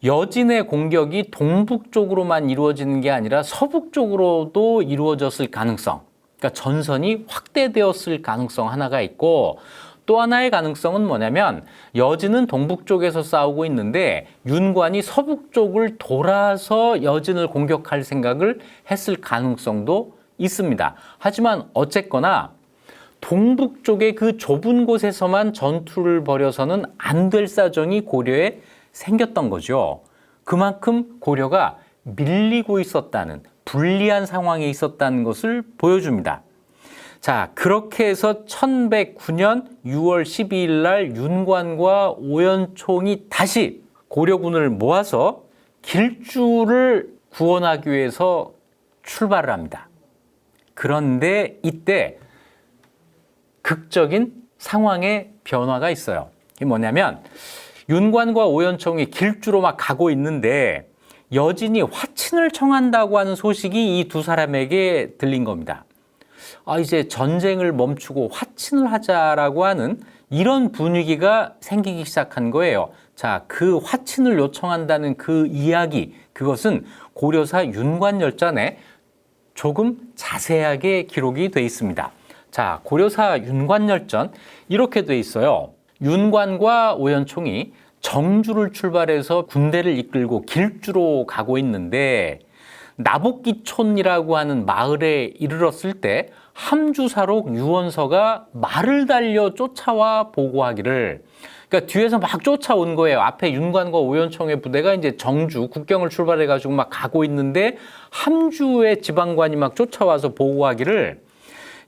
여진의 공격이 동북 쪽으로만 이루어지는 게 아니라 서북 쪽으로도 이루어졌을 가능성, 그러니까 전선이 확대되었을 가능성 하나가 있고, 또 하나의 가능성은 뭐냐면 여진은 동북 쪽에서 싸우고 있는데 윤관이 서북 쪽을 돌아서 여진을 공격할 생각을 했을 가능성도 있습니다. 하지만 어쨌거나 동북 쪽의 그 좁은 곳에서만 전투를 벌여서는 안 될 사정이 고려에 생겼던 거죠. 그만큼 고려가 밀리고 있었다는, 불리한 상황에 있었다는 것을 보여줍니다. 자, 그렇게 해서 1109년 6월 12일 날 윤관과 오연총이 다시 고려군을 모아서 길주를 구원하기 위해서 출발을 합니다. 그런데 이때 극적인 상황의 변화가 있어요. 이게 뭐냐면 윤관과 오연총이 길주로 막 가고 있는데 여진이 화친을 청한다고 하는 소식이 이 두 사람에게 들린 겁니다. 이제 전쟁을 멈추고 화친을 하자라고 하는 이런 분위기가 생기기 시작한 거예요. 자, 그 화친을 요청한다는 그 이야기, 그것은 고려사 윤관열전에 조금 자세하게 기록이 돼 있습니다. 자, 고려사 윤관열전 이렇게 돼 있어요. 윤관과 오연총이 정주를 출발해서 군대를 이끌고 길주로 가고 있는데 나복기촌이라고 하는 마을에 이르렀을 때 함주사록 유원서가 말을 달려 쫓아와 보고하기를, 그러니까 뒤에서 막 쫓아온 거예요. 앞에 윤관과 오연총의 부대가 이제 정주 국경을 출발해 가지고 막 가고 있는데 함주의 지방관이 막 쫓아와서 보고하기를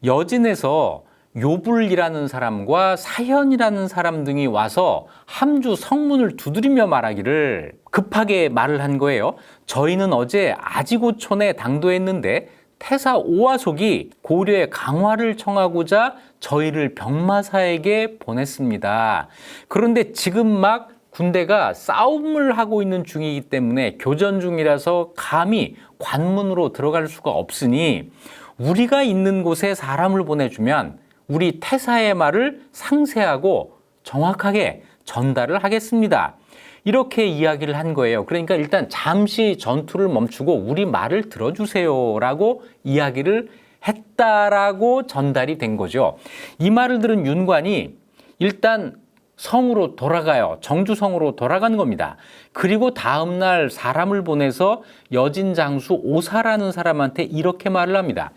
여진에서 요불이라는 사람과 사현이라는 사람 등이 와서 함주 성문을 두드리며 말하기를, 급하게 말을 한 거예요. 저희는 어제 아지고촌에 당도했는데 태사 오화속이 고려의 강화를 청하고자 저희를 병마사에게 보냈습니다. 그런데 지금 막 군대가 싸움을 하고 있는 중이기 때문에 교전 중이라서 감히 관문으로 들어갈 수가 없으니 우리가 있는 곳에 사람을 보내주면 우리 태사의 말을 상세하고 정확하게 전달을 하겠습니다. 이렇게 이야기를 한 거예요. 그러니까 일단 잠시 전투를 멈추고 우리 말을 들어주세요 라고 이야기를 했다라고 전달이 된 거죠. 이 말을 들은 윤관이 일단 성으로 돌아가요. 정주성으로 돌아가는 겁니다. 그리고 다음날 사람을 보내서 여진 장수 오사라는 사람한테 이렇게 말을 합니다.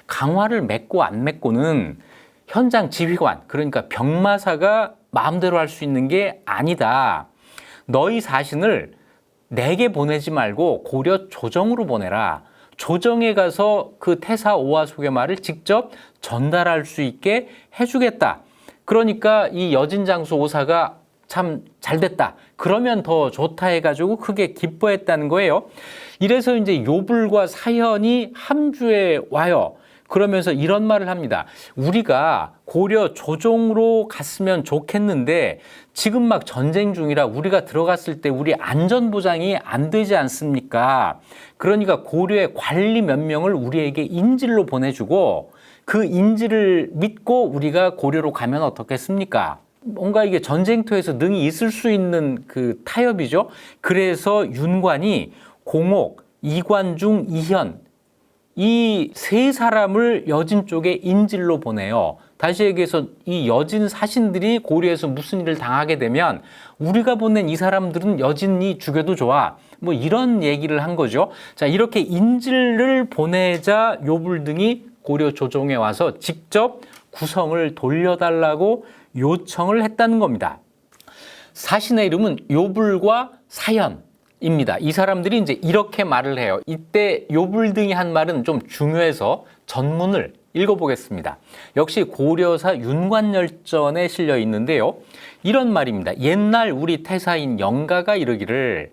강화를 맺고 안 맺고는 현장 지휘관, 그러니까 병마사가 마음대로 할 수 있는 게 아니다. 너희 사신을 내게 보내지 말고 고려 조정으로 보내라. 조정에 가서 그 태사 오화속의 말을 직접 전달할 수 있게 해주겠다. 그러니까 이 여진장수 오사가 참 잘됐다. 그러면 더 좋다 해가지고 크게 기뻐했다는 거예요. 이래서 이제 요불과 사현이 함주에 와요. 그러면서 이런 말을 합니다. 우리가 고려 조정으로 갔으면 좋겠는데 지금 막 전쟁 중이라 우리가 들어갔을 때 우리 안전보장이 안 되지 않습니까? 그러니까 고려의 관리 몇 명을 우리에게 인질로 보내주고 그 인질을 믿고 우리가 고려로 가면 어떻겠습니까? 뭔가 이게 전쟁터에서 능히 있을 수 있는 그 타협이죠. 그래서 윤관이 공옥, 이관중, 이현 이 세 사람을 여진 쪽에 인질로 보내요. 다시 얘기해서 이 여진 사신들이 고려에서 무슨 일을 당하게 되면 우리가 보낸 이 사람들은 여진이 죽여도 좋아. 뭐 이런 얘기를 한 거죠. 자, 이렇게 인질을 보내자 요불 등이 고려 조정에 와서 직접 구성을 돌려달라고 요청을 했다는 겁니다. 사신의 이름은 요불과 사현입니다. 이 사람들이 이제 이렇게 말을 해요. 이때 요불 등이 한 말은 좀 중요해서 전문을 읽어보겠습니다. 역시 고려사 윤관열전에 실려 있는데요. 이런 말입니다. 옛날 우리 태사인 영가가 이르기를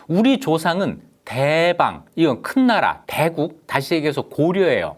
우리 조상은 대방, 이건 큰 나라, 대국, 다시 얘기해서 고려예요.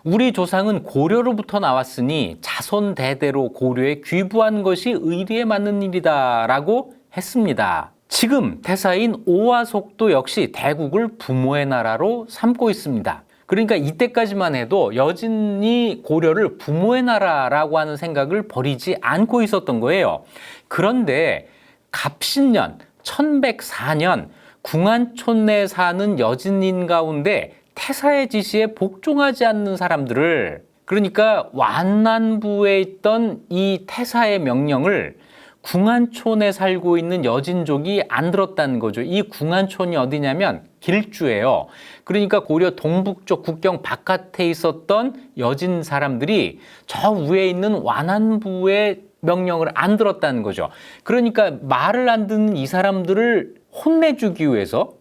우리 조상은 고려로부터 나왔으니 자손 대대로 고려에 귀부한 것이 의리에 맞는 일이다 라고 했습니다. 지금 태사인 오화속도 역시 대국을 부모의 나라로 삼고 있습니다. 그러니까 이때까지만 해도 여진이 고려를 부모의 나라라고 하는 생각을 버리지 않고 있었던 거예요. 그런데 갑신년 1104년 궁안촌에 사는 여진인 가운데 태사의 지시에 복종하지 않는 사람들을, 그러니까 완난부에 있던 이 태사의 명령을 궁안촌에 살고 있는 여진족이 안 들었다는 거죠. 이 궁안촌이 어디냐면 길주예요. 그러니까 고려 동북쪽 국경 바깥에 있었던 여진 사람들이 저 위에 있는 완안부의 명령을 안 들었다는 거죠. 그러니까 말을 안 듣는 이 사람들을 혼내주기 위해서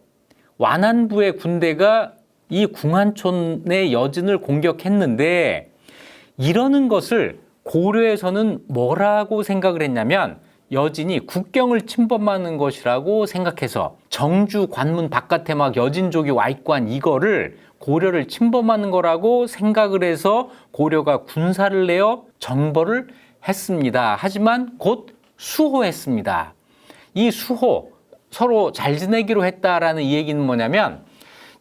완안부의 군대가 이 궁안촌의 여진을 공격했는데, 이러는 것을 고려에서는 뭐라고 생각을 했냐면 여진이 국경을 침범하는 것이라고 생각해서 정주 관문 바깥에 막 여진족이 와 있고 한 이거를 고려를 침범하는 거라고 생각을 해서 고려가 군사를 내어 정벌을 했습니다. 하지만 곧 수호했습니다. 이 수호, 서로 잘 지내기로 했다라는 이 얘기는 뭐냐면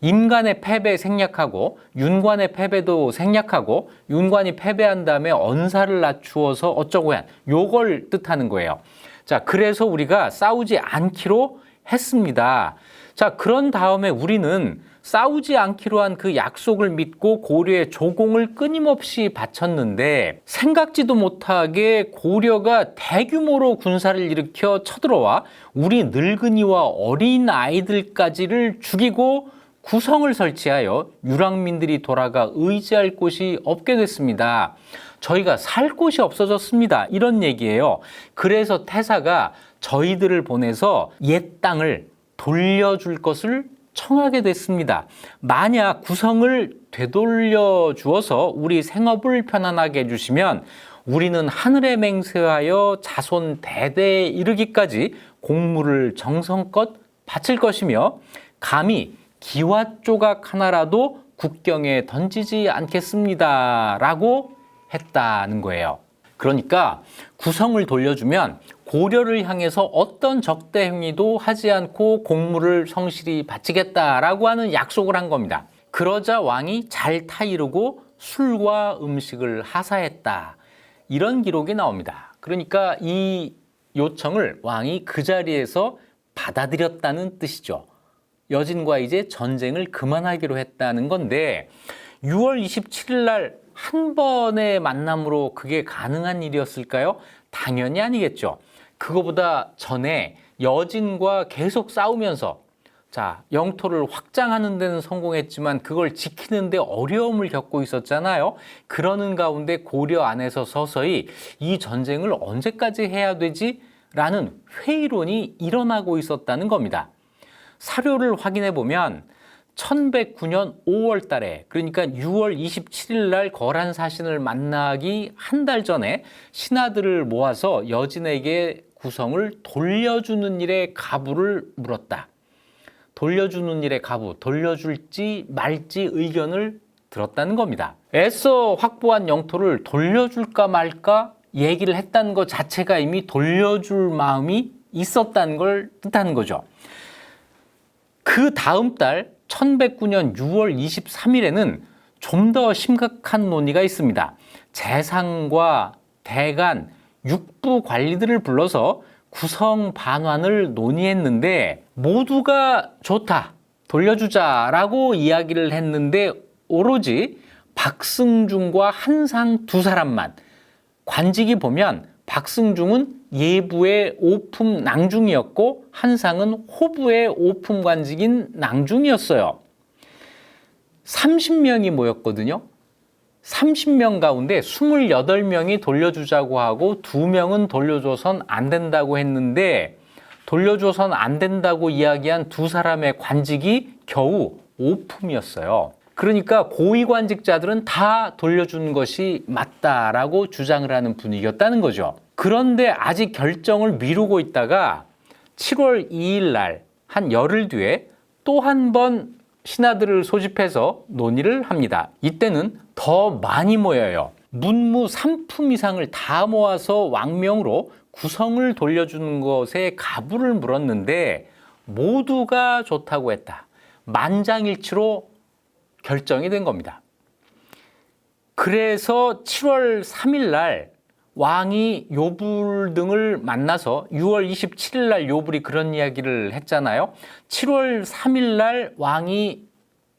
임관의 패배 생략하고 윤관의 패배도 생략하고 윤관이 패배한 다음에 언사를 낮추어서 어쩌고 한 요걸 뜻하는 거예요. 자, 그래서 우리가 싸우지 않기로 했습니다. 자, 그런 다음에 우리는 싸우지 않기로 한 그 약속을 믿고 고려의 조공을 끊임없이 바쳤는데, 생각지도 못하게 고려가 대규모로 군사를 일으켜 쳐들어와 우리 늙은이와 어린 아이들까지를 죽이고 구성을 설치하여 유랑민들이 돌아가 의지할 곳이 없게 됐습니다. 저희가 살 곳이 없어졌습니다. 이런 얘기예요. 그래서 태사가 저희들을 보내서 옛 땅을 돌려줄 것을 청하게 됐습니다. 만약 구성을 되돌려 주어서 우리 생업을 편안하게 해주시면 우리는 하늘에 맹세하여 자손 대대에 이르기까지 공물을 정성껏 바칠 것이며 감히 기와 조각 하나라도 국경에 던지지 않겠습니다 라고 했다는 거예요. 그러니까 구성을 돌려주면 고려를 향해서 어떤 적대 행위도 하지 않고 공물을 성실히 바치겠다라고 하는 약속을 한 겁니다. 그러자 왕이 잘 타이르고 술과 음식을 하사했다, 이런 기록이 나옵니다. 그러니까 이 요청을 왕이 그 자리에서 받아들였다는 뜻이죠. 여진과 이제 전쟁을 그만하기로 했다는 건데, 6월 27일 날 한 번의 만남으로 그게 가능한 일이었을까요? 당연히 아니겠죠. 그거보다 전에 여진과 계속 싸우면서, 자, 영토를 확장하는 데는 성공했지만 그걸 지키는 데 어려움을 겪고 있었잖아요. 그러는 가운데 고려 안에서 서서히 이 전쟁을 언제까지 해야 되지? 라는 회의론이 일어나고 있었다는 겁니다. 사료를 확인해 보면 1109년 5월 달에, 그러니까 6월 27일 날 거란사신을 만나기 한 달 전에 신하들을 모아서 여진에게 구성을 돌려주는 일에 가부를 물었다. 돌려주는 일에 가부, 돌려줄지 말지 의견을 들었다는 겁니다. 애써 확보한 영토를 돌려줄까 말까 얘기를 했다는 것 자체가 이미 돌려줄 마음이 있었다는 걸 뜻하는 거죠. 그 다음 달 1109년 6월 23일에는 좀 더 심각한 논의가 있습니다. 재상과 대간, 육부 관리들을 불러서 구성 반환을 논의했는데 모두가 좋다, 돌려주자라고 이야기를 했는데 오로지 박승중과 한상 두 사람만, 관직이 보면 박승중은 예부의 오품 낭중이었고 한상은 호부의 오품 관직인 낭중이었어요. 30명이 모였거든요. 30명 가운데 28명이 돌려주자고 하고 2명은 돌려줘선 안 된다고 했는데, 돌려줘선 안 된다고 이야기한 두 사람의 관직이 겨우 오품이었어요. 그러니까 고위관직자들은 다 돌려준 것이 맞다라고 주장을 하는 분위기였다는 거죠. 그런데 아직 결정을 미루고 있다가 7월 2일 날 한 열흘 뒤에 또 한 번 신하들을 소집해서 논의를 합니다. 이때는 더 많이 모여요. 문무 3품 이상을 다 모아서 왕명으로 구성을 돌려주는 것에 가부를 물었는데 모두가 좋다고 했다. 만장일치로 결정이 된 겁니다. 그래서 7월 3일 날 왕이 요불 등을 만나서 6월 27일 날 요불이 그런 이야기를 했잖아요. 7월 3일 날 왕이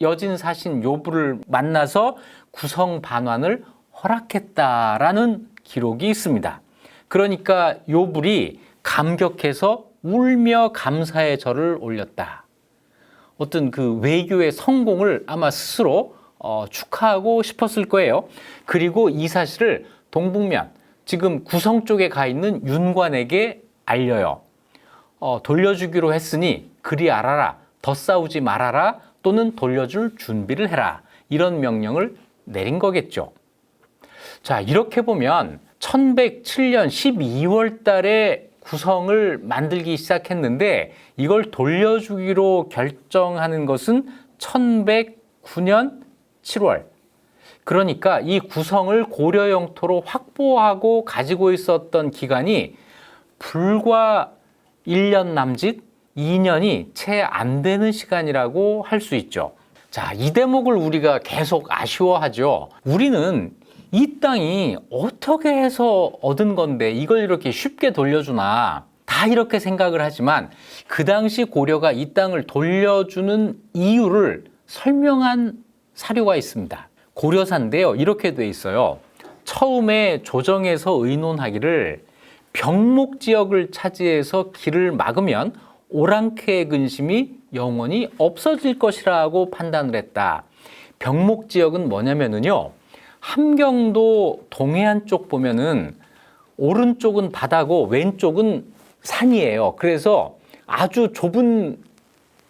여진 사신 요불을 만나서 구성 반환을 허락했다라는 기록이 있습니다. 그러니까 요불이 감격해서 울며 감사의 절을 올렸다. 어떤 그 외교의 성공을 아마 스스로 축하하고 싶었을 거예요. 그리고 이 사실을 동북면, 지금 구성 쪽에 가 있는 윤관에게 알려요. 돌려주기로 했으니 그리 알아라, 더 싸우지 말아라, 또는 돌려줄 준비를 해라. 이런 명령을 내린 거겠죠. 자, 이렇게 보면 1107년 12월 달에 구성을 만들기 시작했는데 이걸 돌려주기로 결정하는 것은 1109년 7월. 그러니까 이 구성을 고려 영토로 확보하고 가지고 있었던 기간이 불과 1년 남짓, 2년이 채 안 되는 시간이라고 할 수 있죠. 자, 이 대목을 우리가 계속 아쉬워하죠. 우리는 이 땅이 어떻게 해서 얻은 건데 이걸 이렇게 쉽게 돌려주나, 다 이렇게 생각을 하지만 그 당시 고려가 이 땅을 돌려주는 이유를 설명한 사료가 있습니다. 고려사인데요, 이렇게 돼 있어요. 처음에 조정에서 의논하기를 병목 지역을 차지해서 길을 막으면 오랑캐의 근심이 영원히 없어질 것이라고 판단을 했다. 병목 지역은 뭐냐면은요, 함경도 동해안 쪽 보면은 오른쪽은 바다고 왼쪽은 산이에요. 그래서 아주 좁은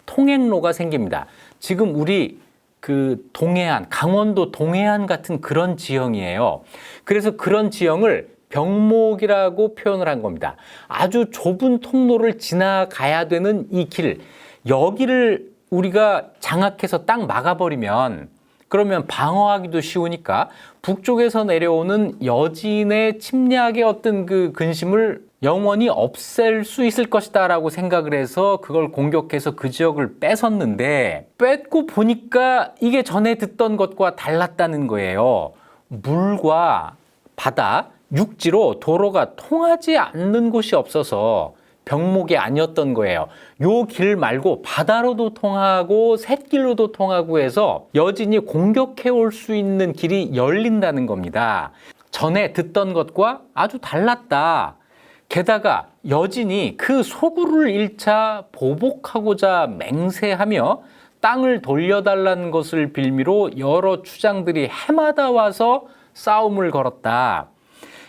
통행로가 생깁니다. 지금 우리 그 동해안, 강원도 동해안 같은 그런 지형이에요. 그래서 그런 지형을 병목이라고 표현을 한 겁니다. 아주 좁은 통로를 지나가야 되는 이 길, 여기를 우리가 장악해서 딱 막아버리면, 그러면 방어하기도 쉬우니까 북쪽에서 내려오는 여진의 침략의 어떤 그 근심을 영원히 없앨 수 있을 것이다 라고 생각을 해서 그걸 공격해서 그 지역을 뺏었는데, 뺏고 보니까 이게 전에 듣던 것과 달랐다는 거예요. 물과 바다, 육지로 도로가 통하지 않는 곳이 없어서 병목이 아니었던 거예요. 요 길 말고 바다로도 통하고 샛길로도 통하고 해서 여진이 공격해 올 수 있는 길이 열린다는 겁니다. 전에 듣던 것과 아주 달랐다. 게다가 여진이 그 소굴을 1차 보복하고자 맹세하며 땅을 돌려달라는 것을 빌미로 여러 추장들이 해마다 와서 싸움을 걸었다.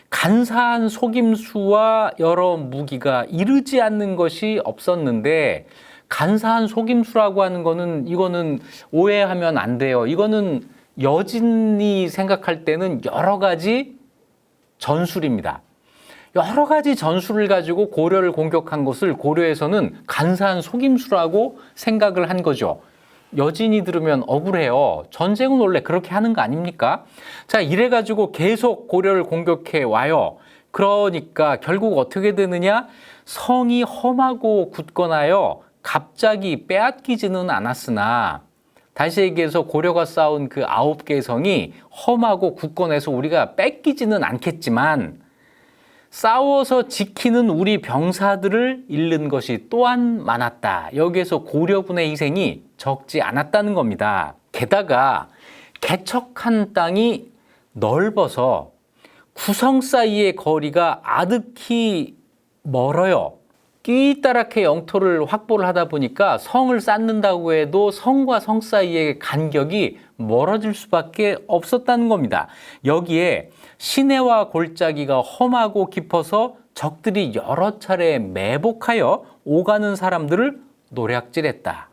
간사한 속임수와 여러 무기가 이르지 않는 것이 없었는데, 간사한 속임수라고 하는 거는, 이거는 오해하면 안 돼요. 이거는 여진이 생각할 때는 여러 가지 전술입니다. 여러 가지 전술을 가지고 고려를 공격한 것을 고려에서는 간사한 속임수라고 생각을 한 거죠. 여진이 들으면 억울해요. 전쟁은 원래 그렇게 하는 거 아닙니까? 자, 이래가지고 계속 고려를 공격해 와요. 그러니까 결국 어떻게 되느냐? 성이 험하고 굳건하여 갑자기 빼앗기지는 않았으나, 다시 얘기해서 고려가 쌓은 그 9개의 성이 험하고 굳건해서 우리가 뺏기지는 않겠지만 싸워서 지키는 우리 병사들을 잃는 것이 또한 많았다. 여기에서 고려군의 희생이 적지 않았다는 겁니다. 게다가 개척한 땅이 넓어서 구성 사이의 거리가 아득히 멀어요. 끼따랗게 영토를 확보를 하다 보니까 성을 쌓는다고 해도 성과 성 사이의 간격이 멀어질 수밖에 없었다는 겁니다. 여기에 시내와 골짜기가 험하고 깊어서 적들이 여러 차례 매복하여 오가는 사람들을 노략질했다.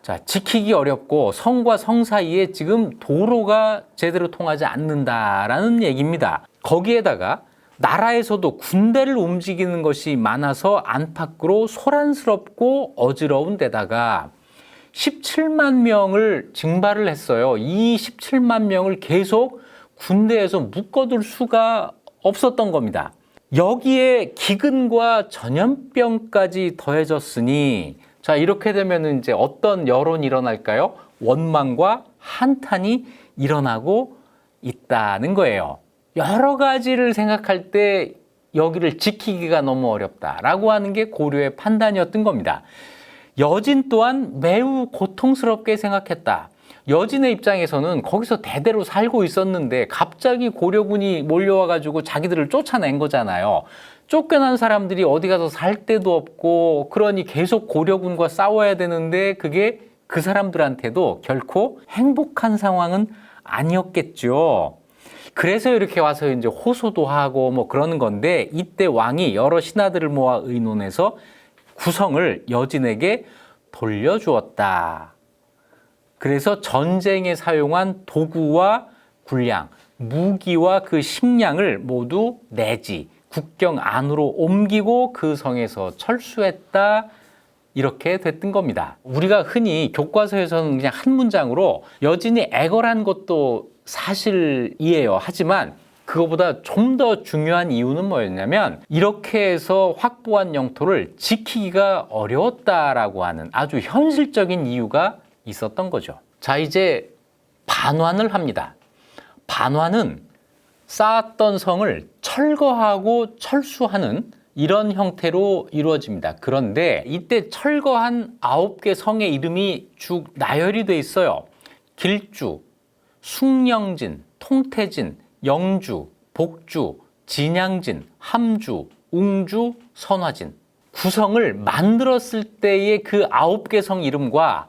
자, 지키기 어렵고 성과 성 사이에 지금 도로가 제대로 통하지 않는다라는 얘기입니다. 거기에다가 나라에서도 군대를 움직이는 것이 많아서 안팎으로 소란스럽고 어지러운 데다가 17만 명을 징발을 했어요. 이 17만 명을 계속 군대에서 묶어둘 수가 없었던 겁니다. 여기에 기근과 전염병까지 더해졌으니 자, 이렇게 되면 이제 어떤 여론이 일어날까요? 원망과 한탄이 일어나고 있다는 거예요. 여러 가지를 생각할 때 여기를 지키기가 너무 어렵다라고 하는 게 고려의 판단이었던 겁니다. 여진 또한 매우 고통스럽게 생각했다. 여진의 입장에서는 거기서 대대로 살고 있었는데 갑자기 고려군이 몰려와가지고 자기들을 쫓아낸 거잖아요. 쫓겨난 사람들이 어디 가서 살 데도 없고, 그러니 계속 고려군과 싸워야 되는데 그게 그 사람들한테도 결코 행복한 상황은 아니었겠죠. 그래서 이렇게 와서 이제 호소도 하고 뭐 그러는 건데, 이때 왕이 여러 신하들을 모아 의논해서 구성을 여진에게 돌려주었다. 그래서 전쟁에 사용한 도구와 군량, 무기와 그 식량을 모두 내지 국경 안으로 옮기고 그 성에서 철수했다. 이렇게 됐던 겁니다. 우리가 흔히 교과서에서는 그냥 한 문장으로 여진이 애걸한 것도 사실이에요. 하지만 그거보다 좀 더 중요한 이유는 뭐였냐면, 이렇게 해서 확보한 영토를 지키기가 어려웠다라고 하는 아주 현실적인 이유가 있었던 거죠. 자, 이제 반환을 합니다. 반환은 쌓았던 성을 철거하고 철수하는 이런 형태로 이루어집니다. 그런데 이때 철거한 9개 성의 이름이 쭉 나열이 돼 있어요. 길주, 숭령진, 통태진, 영주, 복주, 진양진, 함주, 웅주, 선화진. 구성을 만들었을 때의 그 9개 성 이름과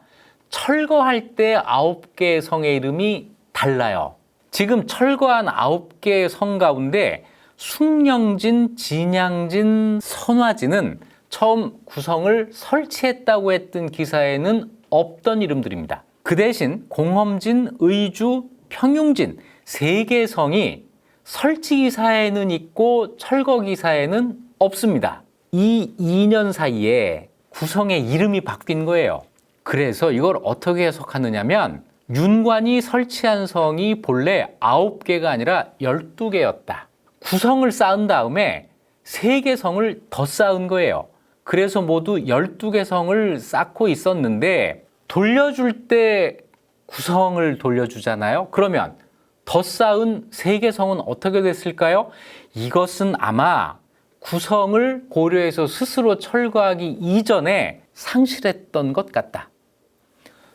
철거할 때 9개 성의 이름이 달라요. 지금 철거한 9개 성 가운데 숭령진, 진양진, 선화진은 처음 구성을 설치했다고 했던 기사에는 없던 이름들입니다. 그 대신 공험진, 의주, 평융진 3개 성이 설치 기사에는 있고 철거 기사에는 없습니다. 이 2년 사이에 구성의 이름이 바뀐 거예요. 그래서 이걸 어떻게 해석하느냐면, 윤관이 설치한 성이 본래 9개가 아니라 12개였다. 구성을 쌓은 다음에 3개 성을 더 쌓은 거예요. 그래서 모두 12개 성을 쌓고 있었는데, 돌려줄 때 구성을 돌려주잖아요. 그러면 더 쌓은 3개 성은 어떻게 됐을까요? 이것은 아마 구성을 고려해서 스스로 철거하기 이전에 상실했던 것 같다.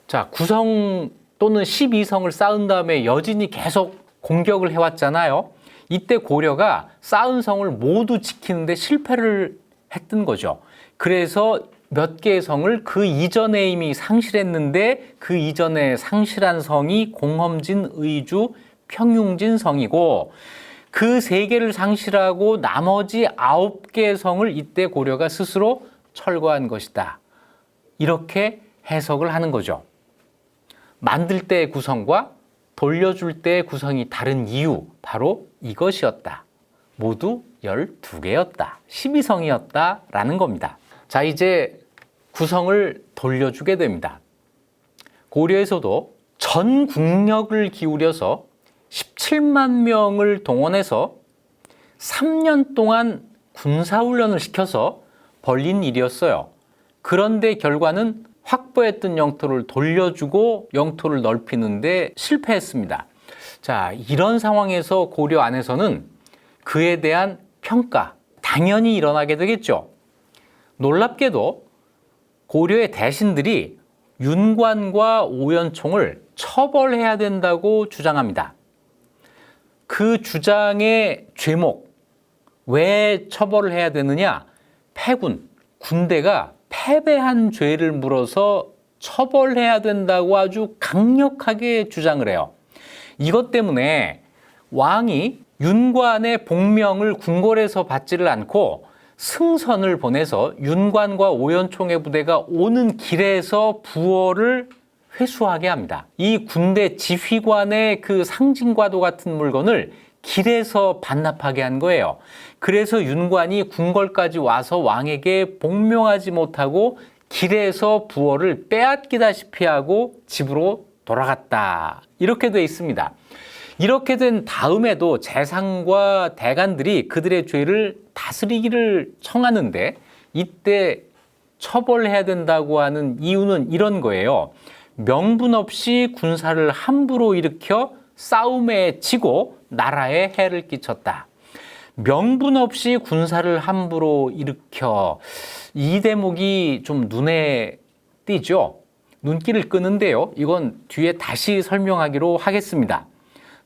자, 구성 또는 12성을 쌓은 다음에 여진이 계속 공격을 해왔잖아요. 이때 고려가 쌓은 성을 모두 지키는데 실패를 했던 거죠. 그래서 몇 개의 성을 그 이전에 이미 상실했는데, 그 이전에 상실한 성이 공험진, 의주, 평융진 성이고, 그 3개를 상실하고 나머지 9개의 성을 이때 고려가 스스로 철거한 것이다. 이렇게 해석을 하는 거죠. 만들 때의 구성과 돌려줄 때의 구성이 다른 이유, 바로 이것이었다. 모두 12개였다. 12성이었다라는 겁니다. 자, 이제 구성을 돌려주게 됩니다. 고려에서도 전 국력을 기울여서 17만 명을 동원해서 3년 동안 군사훈련을 시켜서 벌린 일이었어요. 그런데 결과는 확보했던 영토를 돌려주고 영토를 넓히는데 실패했습니다. 자, 이런 상황에서 고려 안에서는 그에 대한 평가, 당연히 일어나게 되겠죠. 놀랍게도 고려의 대신들이 윤관과 오연총을 처벌해야 된다고 주장합니다. 그 주장의 죄목, 왜 처벌을 해야 되느냐? 패군, 군대가 패배한 죄를 물어서 처벌해야 된다고 아주 강력하게 주장을 해요. 이것 때문에 왕이 윤관의 복명을 궁궐에서 받지를 않고 승선을 보내서 윤관과 오연총의 부대가 오는 길에서 부호를 회수하게 합니다. 이 군대 지휘관의 그 상징과도 같은 물건을 길에서 반납하게 한 거예요. 그래서 윤관이 궁궐까지 와서 왕에게 복명하지 못하고 길에서 부호를 빼앗기다시피 하고 집으로 돌아갔다. 이렇게 돼 있습니다. 이렇게 된 다음에도 재상과 대관들이 그들의 죄를 다스리기를 청하는데, 이때 처벌해야 된다고 하는 이유는 이런 거예요. 명분 없이 군사를 함부로 일으켜 싸움에 지고 나라에 해를 끼쳤다. 명분 없이 군사를 함부로 일으켜, 이 대목이 좀 눈에 띄죠? 눈길을 끄는데요. 이건 뒤에 다시 설명하기로 하겠습니다.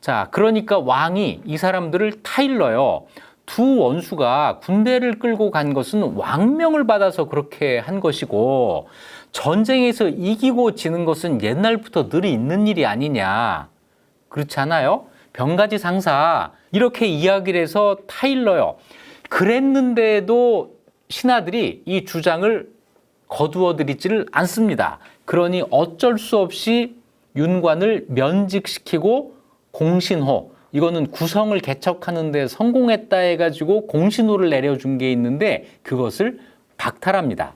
자, 그러니까 왕이 이 사람들을 타일러요. 두 원수가 군대를 끌고 간 것은 왕명을 받아서 그렇게 한 것이고, 전쟁에서 이기고 지는 것은 옛날부터 늘 있는 일이 아니냐. 그렇지 않아요? 병가지 상사, 이렇게 이야기를 해서 타일러요. 그랬는데도 신하들이 이 주장을 거두어 드리지를 않습니다. 그러니 어쩔 수 없이 윤관을 면직시키고 공신호, 이거는 구성을 개척하는 데 성공했다 해가지고 공신호를 내려준 게 있는데 그것을 박탈합니다.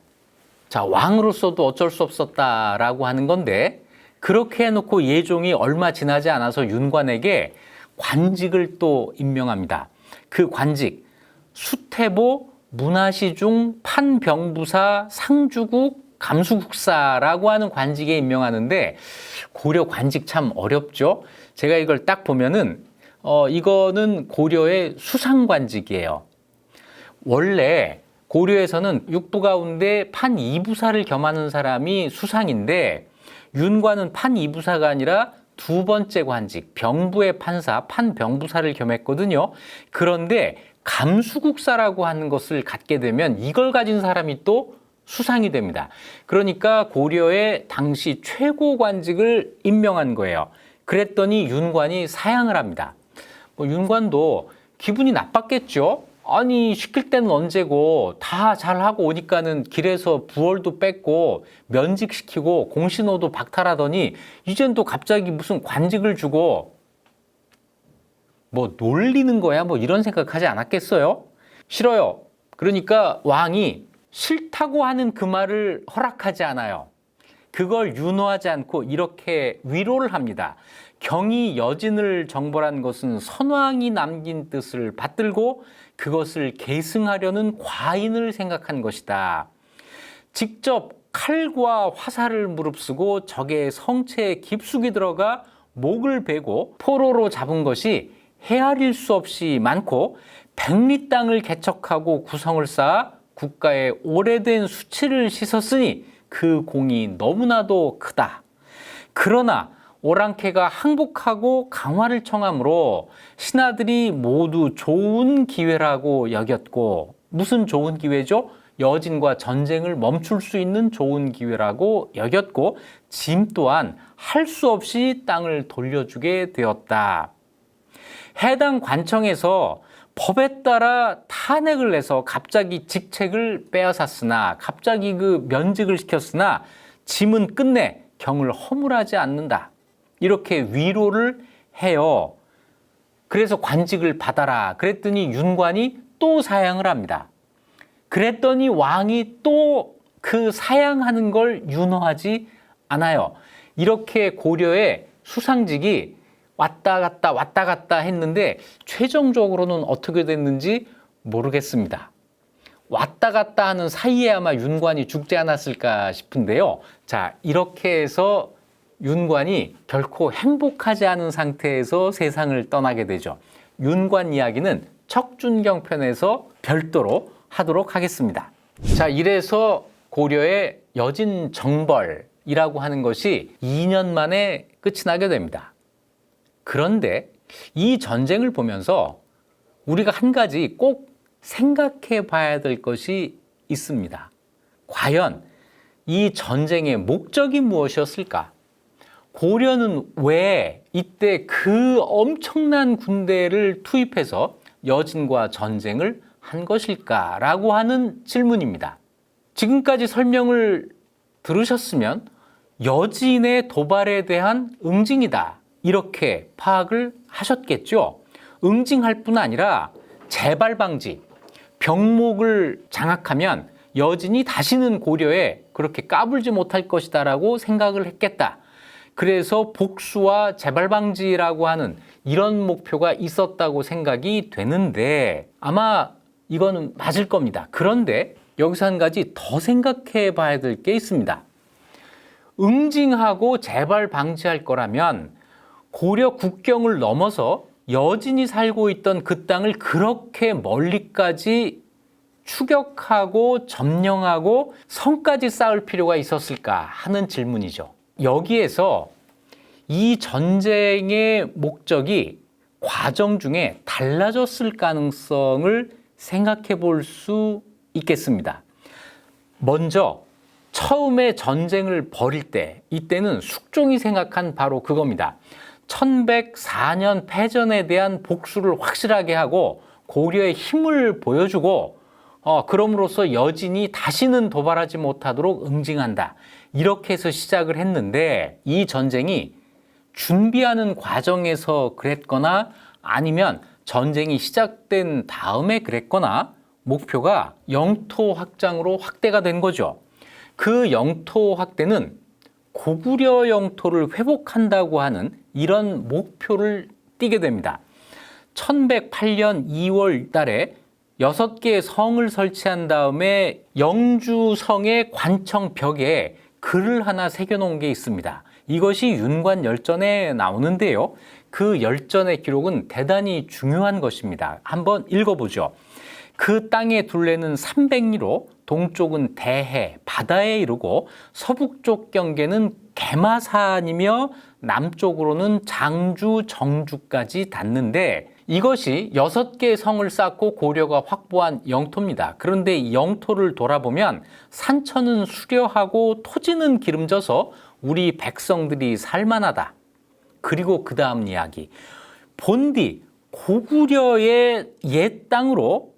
자, 왕으로서도 어쩔 수 없었다라고 하는 건데, 그렇게 해놓고 예종이 얼마 지나지 않아서 윤관에게 관직을 또 임명합니다. 그 관직, 수태보 문화시중 판병부사 상주국 감수국사라고 하는 관직에 임명하는데, 고려 관직 참 어렵죠. 제가 이걸 딱 보면은 이거는 고려의 수상관직이에요. 원래 고려에서는 육부 가운데 판이부사를 겸하는 사람이 수상인데, 윤관은 판이부사가 아니라 두 번째 관직, 병부의 판사, 판병부사를 겸했거든요. 그런데 감수국사라고 하는 것을 갖게 되면 이걸 가진 사람이 또 수상이 됩니다. 그러니까 고려의 당시 최고 관직을 임명한 거예요. 그랬더니 윤관이 사양을 합니다. 윤관도 기분이 나빴겠죠. 아니, 시킬 때는 언제고 다 잘하고 오니까는 길에서 부월도 뺏고 면직시키고 공신호도 박탈하더니 이젠 또 갑자기 무슨 관직을 주고 뭐 놀리는 거야, 뭐 이런 생각하지 않았겠어요? 싫어요. 그러니까 왕이 싫다고 하는 그 말을 허락하지 않아요. 그걸 윤호하지 않고 이렇게 위로를 합니다. 경이 여진을 정벌한 것은 선왕이 남긴 뜻을 받들고 그것을 계승하려는 과인을 생각한 것이다. 직접 칼과 화살을 무릅쓰고 적의 성체에 깊숙이 들어가 목을 베고 포로로 잡은 것이 헤아릴 수 없이 많고, 백리 땅을 개척하고 구성을 쌓아 국가의 오래된 수치를 씻었으니 그 공이 너무나도 크다. 그러나 오랑캐가 항복하고 강화를 청하므로 신하들이 모두 좋은 기회라고 여겼고, 무슨 좋은 기회죠? 여진과 전쟁을 멈출 수 있는 좋은 기회라고 여겼고, 짐 또한 할 수 없이 땅을 돌려주게 되었다. 해당 관청에서 법에 따라 탄핵을 내서 갑자기 직책을 빼앗았으나, 갑자기 그 면직을 시켰으나 짐은 끝내 경을 허물하지 않는다. 이렇게 위로를 해요. 그래서 관직을 받아라. 그랬더니 윤관이 또 사양을 합니다. 그랬더니 왕이 또 그 사양하는 걸 윤호하지 않아요. 이렇게 고려의 수상직이 왔다 갔다 했는데 최종적으로는 어떻게 됐는지 모르겠습니다. 왔다 갔다 하는 사이에 아마 윤관이 죽지 않았을까 싶은데요. 자, 이렇게 해서 윤관이 결코 행복하지 않은 상태에서 세상을 떠나게 되죠. 윤관 이야기는 척준경 편에서 별도로 하도록 하겠습니다. 자, 이래서 고려의 여진 정벌이라고 하는 것이 2년 만에 끝이 나게 됩니다. 그런데 이 전쟁을 보면서 우리가 한 가지 꼭 생각해 봐야 될 것이 있습니다. 과연 이 전쟁의 목적이 무엇이었을까? 고려는 왜 이때 그 엄청난 군대를 투입해서 여진과 전쟁을 한 것일까라고 하는 질문입니다. 지금까지 설명을 들으셨으면 여진의 도발에 대한 응징이다, 이렇게 파악을 하셨겠죠. 응징할 뿐 아니라 재발 방지, 병목을 장악하면 여진이 다시는 고려에 그렇게 까불지 못할 것이다라고 생각을 했겠다. 그래서 복수와 재발 방지라고 하는 이런 목표가 있었다고 생각이 되는데, 아마 이거는 맞을 겁니다. 그런데 여기서 한 가지 더 생각해 봐야 될 게 있습니다. 응징하고 재발 방지할 거라면 고려 국경을 넘어서 여진이 살고 있던 그 땅을 그렇게 멀리까지 추격하고 점령하고 성까지 쌓을 필요가 있었을까 하는 질문이죠. 여기에서 이 전쟁의 목적이 과정 중에 달라졌을 가능성을 생각해 볼 수 있겠습니다. 먼저 처음에 전쟁을 벌일 때, 이때는 숙종이 생각한 바로 그겁니다. 1104년 패전에 대한 복수를 확실하게 하고 고려의 힘을 보여주고 그럼으로써 여진이 다시는 도발하지 못하도록 응징한다. 이렇게 해서 시작을 했는데 이 전쟁이 준비하는 과정에서 그랬거나 아니면 전쟁이 시작된 다음에 그랬거나 목표가 영토 확장으로 확대가 된 거죠. 그 영토 확대는 고구려 영토를 회복한다고 하는 이런 목표를 띠게 됩니다. 1108년 2월 달에 6개의 성을 설치한 다음에 영주성의 관청 벽에 글을 하나 새겨놓은 게 있습니다. 이것이 윤관열전에 나오는데요. 그 열전의 기록은 대단히 중요한 것입니다. 한번 읽어보죠. 그 땅의 둘레는 300리로, 동쪽은 대해, 바다에 이르고 서북쪽 경계는 개마산이며 남쪽으로는 장주, 정주까지 닿는데 이것이 6개의 성을 쌓고 고려가 확보한 영토입니다. 그런데 이 영토를 돌아보면 산천은 수려하고 토지는 기름져서 우리 백성들이 살만하다. 그리고 그 다음 이야기. 본디 고구려의 옛 땅으로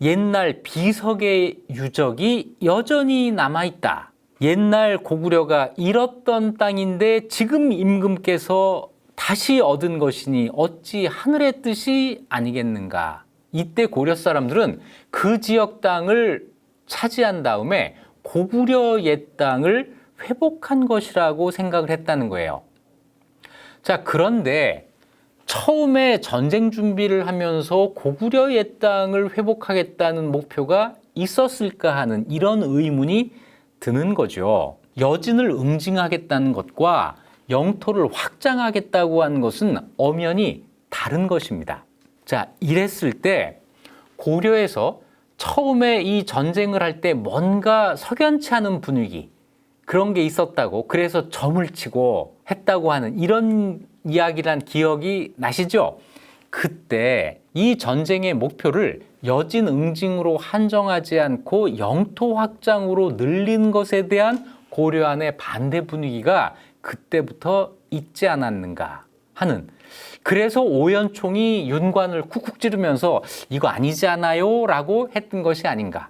옛날 비석의 유적이 여전히 남아있다. 옛날 고구려가 잃었던 땅인데 지금 임금께서 다시 얻은 것이니 어찌 하늘의 뜻이 아니겠는가. 이때 고려 사람들은 그 지역 땅을 차지한 다음에 고구려 옛 땅을 회복한 것이라고 생각을 했다는 거예요. 자, 그런데 처음에 전쟁 준비를 하면서 고구려 옛 땅을 회복하겠다는 목표가 있었을까 하는 이런 의문이 드는 거죠. 여진을 응징하겠다는 것과 영토를 확장하겠다고 하는 것은 엄연히 다른 것입니다. 자, 이랬을 때 고려에서 처음에 이 전쟁을 할 때 뭔가 석연치 않은 분위기, 그런 게 있었다고, 그래서 점을 치고 했다고 하는 이런 이야기란 기억이 나시죠? 그때 이 전쟁의 목표를 여진 응징으로 한정하지 않고 영토 확장으로 늘린 것에 대한 고려 안의 반대 분위기가 그때부터 있지 않았는가 하는, 그래서 오연총이 윤관을 쿡쿡 찌르면서 이거 아니지 않아요? 라고 했던 것이 아닌가.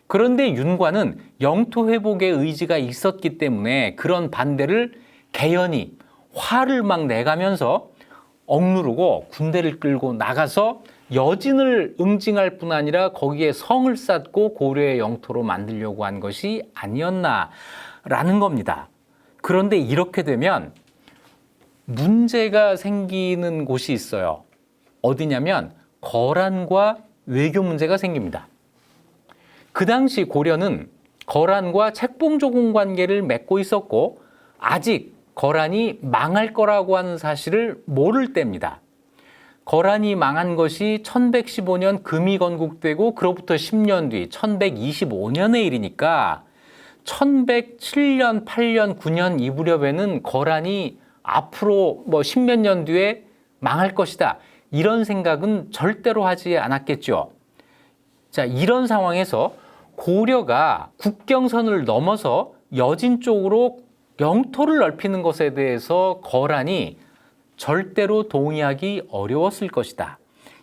그런데 윤관은 영토 회복의 의지가 있었기 때문에 그런 반대를 개연히 화를 막 내가면서 억누르고 군대를 끌고 나가서 여진을 응징할 뿐 아니라 거기에 성을 쌓고 고려의 영토로 만들려고 한 것이 아니었나라는 겁니다. 그런데 이렇게 되면 문제가 생기는 곳이 있어요. 어디냐면 거란과 외교 문제가 생깁니다. 그 당시 고려는 거란과 책봉조공 관계를 맺고 있었고 아직 거란이 망할 거라고 하는 사실을 모를 때입니다. 거란이 망한 것이 1115년 금이 건국되고 그로부터 10년 뒤 1125년의 일이니까 1107년, 8년, 9년 이 무렵에는 거란이 앞으로 뭐 10몇 년 뒤에 망할 것이다. 이런 생각은 절대로 하지 않았겠죠. 자, 이런 상황에서 고려가 국경선을 넘어서 여진 쪽으로 영토를 넓히는 것에 대해서 거란이 절대로 동의하기 어려웠을 것이다.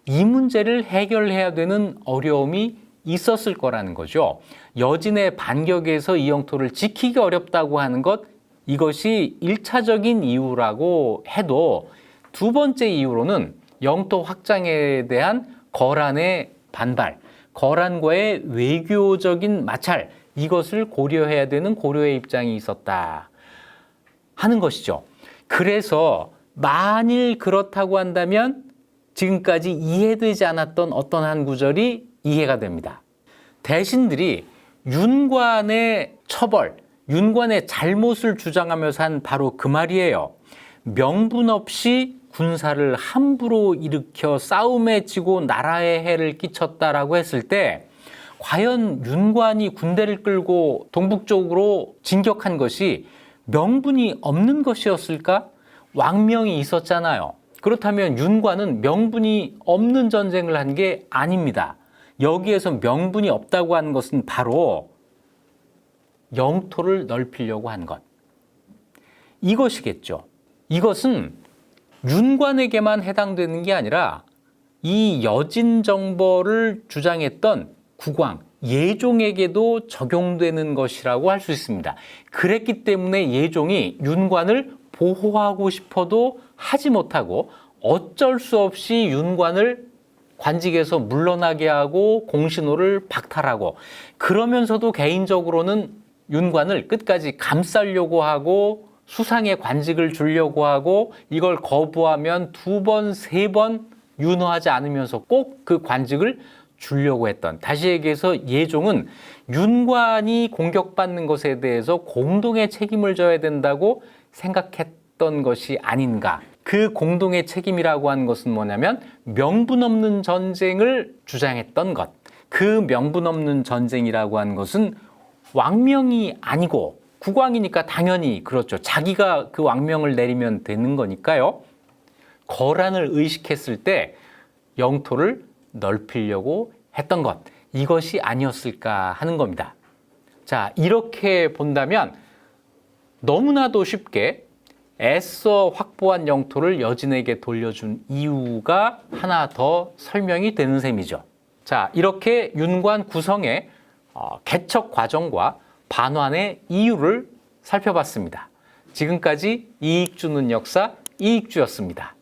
이 문제를 해결해야 되는 어려움이 있었을 거라는 거죠. 여진의 반격에서 이 영토를 지키기 어렵다고 하는 것, 이것이 1차적인 이유라고 해도 두 번째 이유로는 영토 확장에 대한 거란의 반발, 거란과의 외교적인 마찰, 이것을 고려해야 되는 고려의 입장이 있었다 하는 것이죠. 그래서 만일 그렇다고 한다면 지금까지 이해되지 않았던 어떤 한 구절이 이해가 됩니다. 대신들이 윤관의 처벌, 윤관의 잘못을 주장하면서 한 바로 그 말이에요. 명분 없이 군사를 함부로 일으켜 싸움에 지고 나라에 해를 끼쳤다라고 했을 때 과연 윤관이 군대를 끌고 동북쪽으로 진격한 것이 명분이 없는 것이었을까? 왕명이 있었잖아요. 그렇다면 윤관은 명분이 없는 전쟁을 한 게 아닙니다. 여기에서 명분이 없다고 하는 것은 바로 영토를 넓히려고 한 것. 이것이겠죠. 이것은 윤관에게만 해당되는 게 아니라 이 여진정벌을 주장했던 국왕, 예종에게도 적용되는 것이라고 할 수 있습니다. 그랬기 때문에 예종이 윤관을 보호하고 싶어도 하지 못하고 어쩔 수 없이 윤관을 관직에서 물러나게 하고 공신호를 박탈하고 그러면서도 개인적으로는 윤관을 끝까지 감싸려고 하고 수상의 관직을 주려고 하고 이걸 거부하면 2번, 3번 윤허하지 않으면서 꼭 그 관직을 주려고 했던, 다시 얘기해서 예종은 윤관이 공격받는 것에 대해서 공동의 책임을 져야 된다고 생각했던 것이 아닌가. 그 공동의 책임이라고 하는 것은 뭐냐면 명분 없는 전쟁을 주장했던 것. 그 명분 없는 전쟁이라고 하는 것은 왕명이 아니고 국왕이니까 당연히 그렇죠. 자기가 그 왕명을 내리면 되는 거니까요. 거란을 의식했을 때 영토를 넓히려고 했던 것. 이것이 아니었을까 하는 겁니다. 자, 이렇게 본다면 너무나도 쉽게 애써 확보한 영토를 여진에게 돌려준 이유가 하나 더 설명이 되는 셈이죠. 자, 이렇게 윤관 구성의 개척 과정과 반환의 이유를 살펴봤습니다. 지금까지 이익 주는 역사 이익주였습니다.